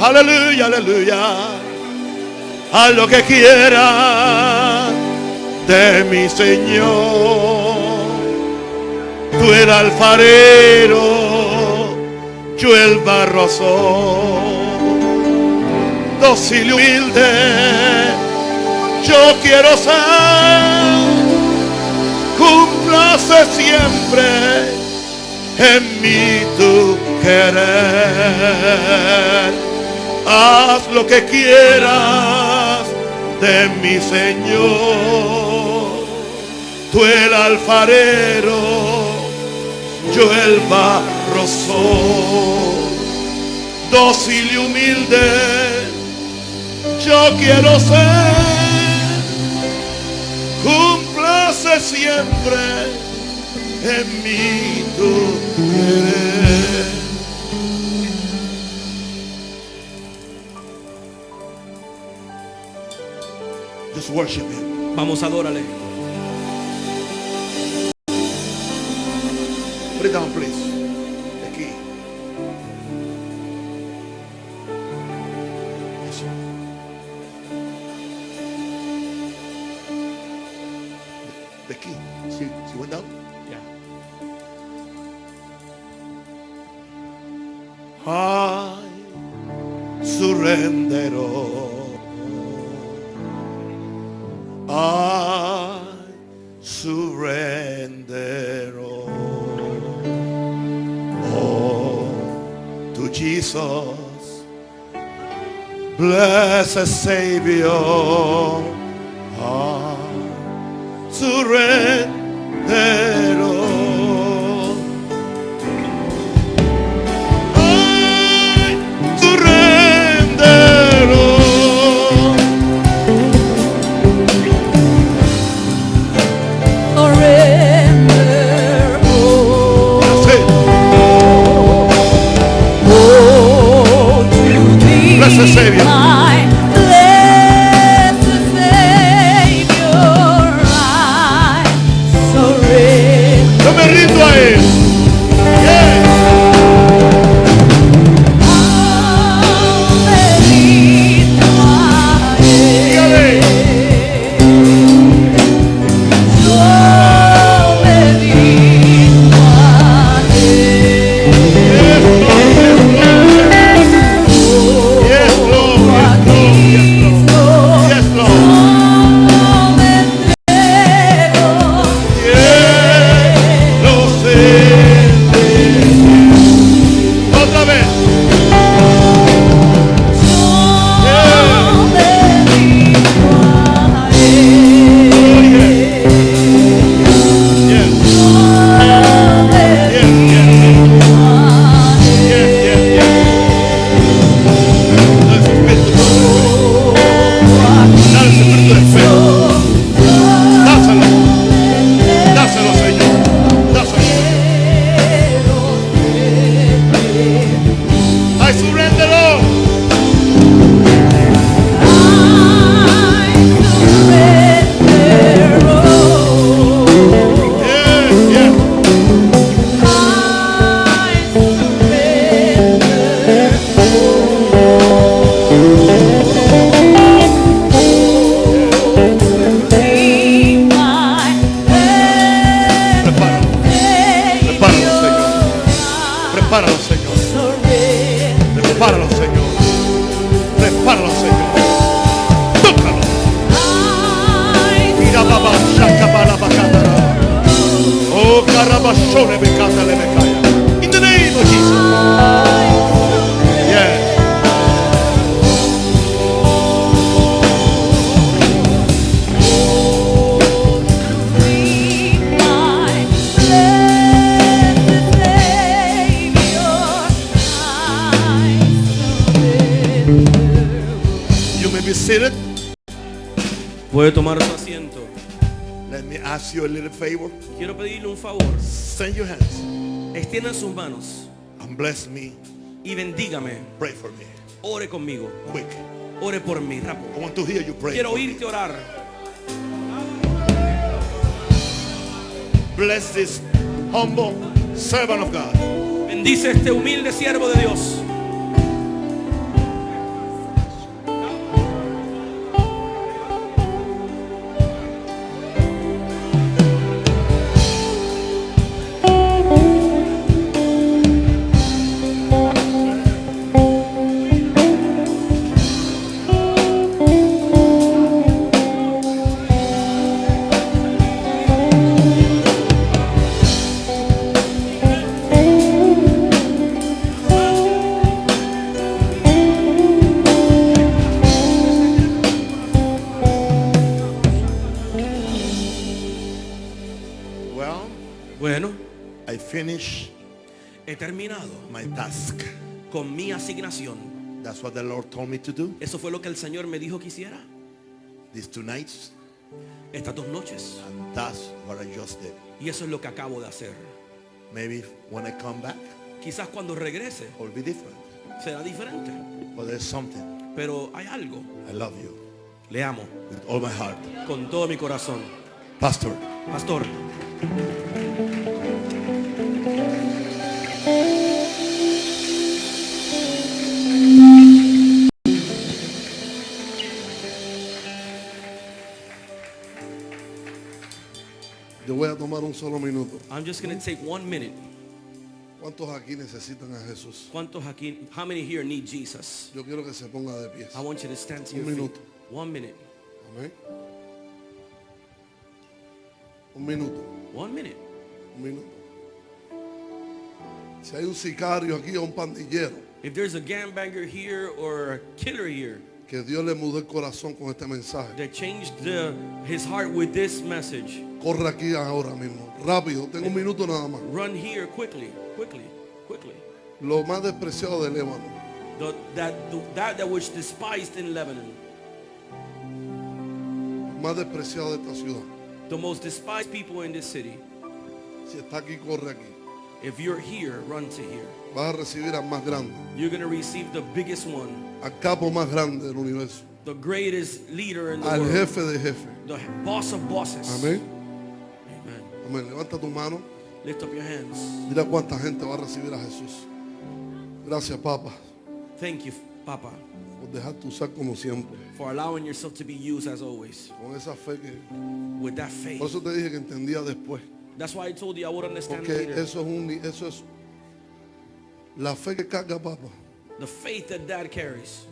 Aleluya, aleluya. Haz lo que quieras de mi Señor. Tú el alfarero, yo el barro soy. Dócil y humilde, yo quiero ser. Cúmplase siempre en mí tu querer. Haz lo que quieras de mi Señor. Tú el alfarero, yo el barro soy. Dócil y humilde, yo quiero ser. Cúmplase siempre en mí tu querer. Just worship him. Vamos, adórale. Put it down, please. Aquí. Eso. De aquí. She went down. Yeah. I surrender all. I surrender all to Jesus, blessed Savior. I surrender all. I surrender all. Surrender, That's it. oh, to thee, Blessed Savior. my blessed Savior, I surrender. Yo me rindo a él. Yeah. Dígale. Yes, Lord. Prepáralo, Señor. Prepáralo, Señor. Tócalo. Mira, baba, shaka, bala, bacatara. Oh, carabashone, becata, le becaya. In the name of Jesus. Yes. You may be seated. Puede tomar su asiento. Let me ask you a little favor. Quiero pedirle un favor. Send your hands Extiendan sus manos and bless me. y bendígame. Pray for me. Ore conmigo. Quick. Ore por mí, rápido. I want to hear you pray. Quiero for me. oírte orar. Bless this humble servant of God. Bendice a este humilde siervo de Dios. Well, Bueno, I finished he terminado my task. con mi asignación. That's what the Lord told me to do. Eso fue lo que el Señor me dijo que hiciera These 2 nights. estas 2 noches. And that's what I just did. Y eso es lo que acabo de hacer. Maybe when I come back, Quizás cuando regrese it will be different. será diferente. But there's something. Pero hay algo. I love you Le amo with all my heart. con todo mi corazón. Pastor, Pastor, Yo voy a tomar un solo minuto. I'm just going to take 1 minute. ¿Cuántos aquí necesitan a Jesús? ¿Cuántos aquí, how many here need Jesus? Yo quiero que se ponga de pie. I want you to stand to Un your feet. minuto. 1 minute. Amén. Un minuto. 1 minute. Un minuto. Si hay un sicario aquí o un pandillero, If there's a gangbanger here or a killer here que Dios le mudó el corazón con este mensaje, that changed his heart with this message, corre aquí ahora mismo. Rápido, tengo un minuto nada más. run here quickly, quickly, quickly. Lo más despreciado de Líbano. That which despised in Lebanon, Lo más despreciado de esta ciudad. the most despised people in this city. Si está aquí, corre aquí. If you're here, run to here. Vas a recibir al más grande, You're going to receive the biggest one, al capo más grande del universo, the greatest leader in the al world, jefe de jefes. the boss of bosses. Amén. Amen. Amén. Levanta tu mano. Lift up your hands. Mira cuánta gente va a recibir a Jesús. Gracias, Papa, Thank you, Papa, por dejarte usar como siempre. for allowing yourself to be used as always. Con esa fe que... With that faith. Por eso te dije que entendía después. That's why I told you I would understand Porque later. eso es la fe que carga, Papa. The faith that Dad carries,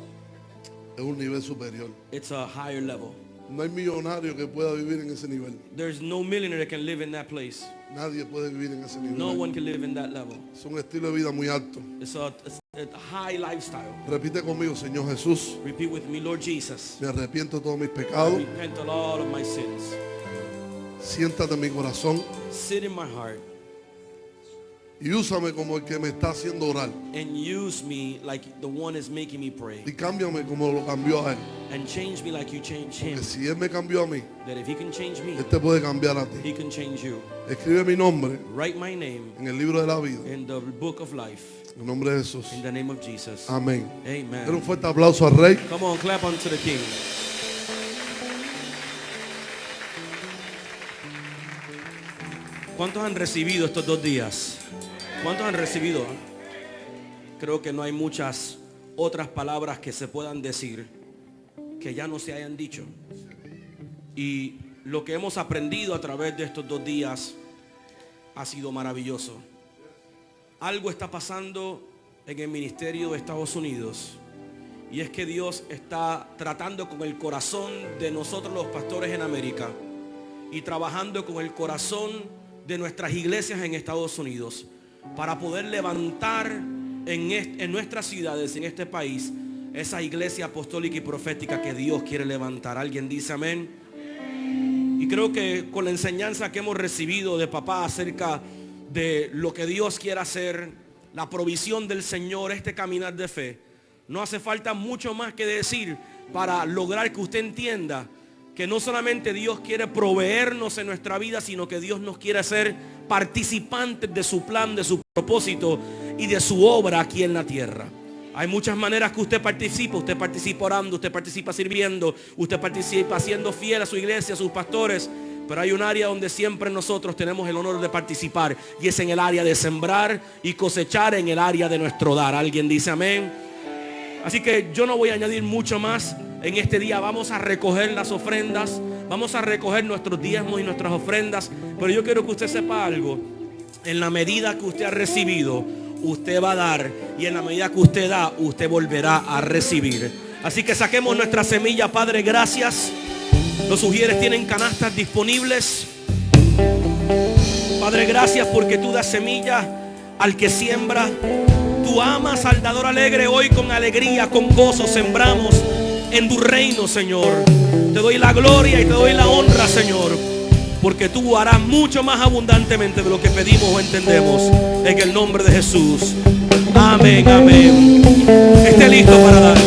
Es un nivel superior. it's a higher level. No hay millonario que pueda vivir en ese nivel. There's no millionaire that can live in that place. Nadie puede vivir en ese nivel. No one can live in that level. Es un estilo de vida muy alto. It's a high lifestyle. Repite conmigo, Señor Jesús. Repeat with me, Lord Jesus. Me arrepiento de todos mis I pecados. repent of all of my sins. Siéntate en mi corazón Sit in my heart y úsame como el que me está haciendo orar. and use me like the one is making me pray. Y cámbiame como lo cambió a él. And change me like you change him. Que si él me cambió a mí, That if he can change me, él te puede cambiar a ti. he can change you. Escribe mi nombre Write my name en el libro de la vida. in the book of life. En el nombre de Jesús. In the name of Jesus. Amén. Dale un Amen. fuerte aplauso al Rey. Come on, clap unto the King. ¿Cuántos han recibido estos 2 días? ¿Cuántos han recibido? Creo que no hay muchas otras palabras que se puedan decir que ya no se hayan dicho. Y lo que hemos aprendido a través de estos 2 días ha sido maravilloso. Algo está pasando en el ministerio de Estados Unidos. Y es que Dios está tratando con el corazón de nosotros los pastores en América y trabajando con el corazón de nuestras iglesias en Estados Unidos para poder levantar en nuestras ciudades, en este país, esa iglesia apostólica y profética que Dios quiere levantar. ¿Alguien dice amén? Y creo que con la enseñanza que hemos recibido de papá acerca de lo que Dios quiere hacer, la provisión del Señor, este caminar de fe, no hace falta mucho más que decir para lograr que usted entienda que no solamente Dios quiere proveernos en nuestra vida, sino que Dios nos quiere hacer participantes de su plan, de su propósito y de su obra aquí en la tierra. Hay muchas maneras que usted participa orando, usted participa sirviendo, usted participa siendo fiel a su iglesia, a sus pastores. Pero hay un área donde siempre nosotros tenemos el honor de participar, y es en el área de sembrar y cosechar, en el área de nuestro dar. ¿Alguien dice amén? Así que yo no voy a añadir mucho más. En este día vamos a recoger las ofrendas, vamos a recoger nuestros diezmos y nuestras ofrendas. Pero yo quiero que usted sepa algo. En la medida que usted ha recibido, usted va a dar, y en la medida que usted da, usted volverá a recibir. Así que saquemos nuestra semilla. Padre, gracias. Los ujieres tienen canastas disponibles. Padre, gracias porque tú das semilla al que siembra. Tú amas al dador alegre. Hoy con alegría, con gozo sembramos en tu reino, Señor. Te doy la gloria y te doy la honra, Señor, porque tú harás mucho más abundantemente de lo que pedimos o entendemos. En el nombre de Jesús. Amén, amén. Esté listo para dar.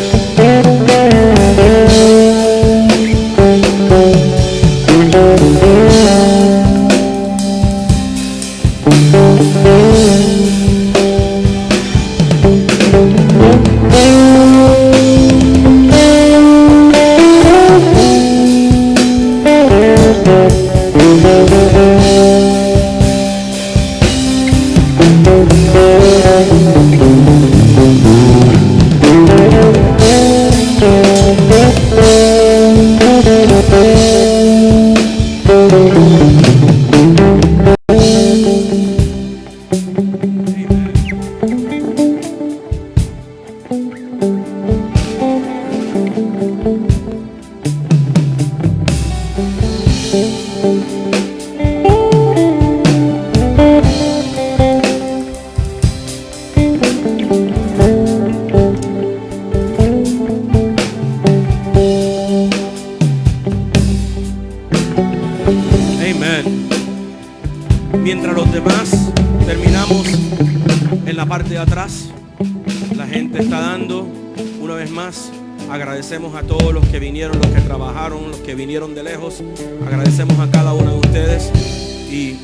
Mientras los demás terminamos en la parte de atrás, la gente está dando. Una vez más, agradecemos a todos los que vinieron, los que trabajaron, los que vinieron de lejos. Agradecemos a cada uno de ustedes y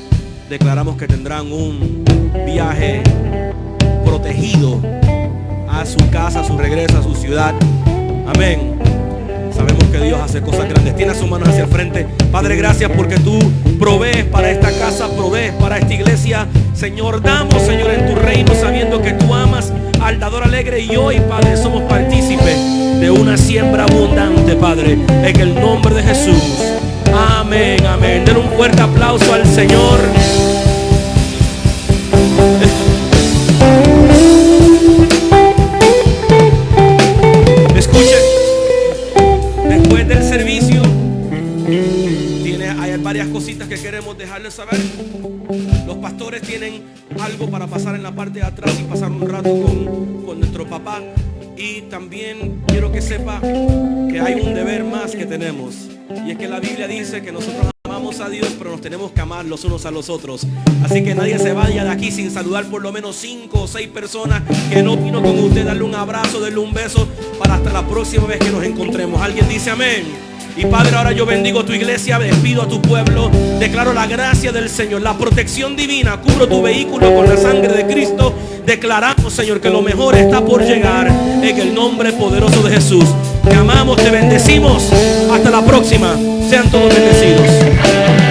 declaramos que tendrán un viaje protegido a su casa, a su regreso, a su ciudad. Amén. Sabemos que Dios hace cosas grandes. Tiene sus manos hacia el frente. Padre, gracias porque tú provees para esta casa, provees para esta iglesia. Señor, damos, Señor, en tu reino, sabiendo que tú amas al dador alegre. Y hoy, Padre, somos partícipes de una siembra abundante, Padre, en el nombre de Jesús. Amén, amén. Den un fuerte aplauso al Señor. Escuchen. Después del servicio hay varias cositas que queremos dejarles saber. Los pastores tienen algo para pasar en la parte de atrás y pasar un rato con nuestro papá. Y también quiero que sepa que hay un deber más que tenemos, y es que la Biblia dice que nosotros amamos a Dios, pero nos tenemos que amar los unos a los otros. Así que nadie se vaya de aquí sin saludar por lo menos 5 o 6 personas que no vino con usted. Darle un abrazo, darle un beso para hasta la próxima vez que nos encontremos. ¿Alguien dice amén? Y Padre, ahora yo bendigo tu iglesia, despido a tu pueblo, declaro la gracia del Señor, la protección divina, cubro tu vehículo con la sangre de Cristo. Declaramos, Señor, que lo mejor está por llegar, en el nombre poderoso de Jesús. Te amamos, te bendecimos. Hasta la próxima. Sean todos bendecidos.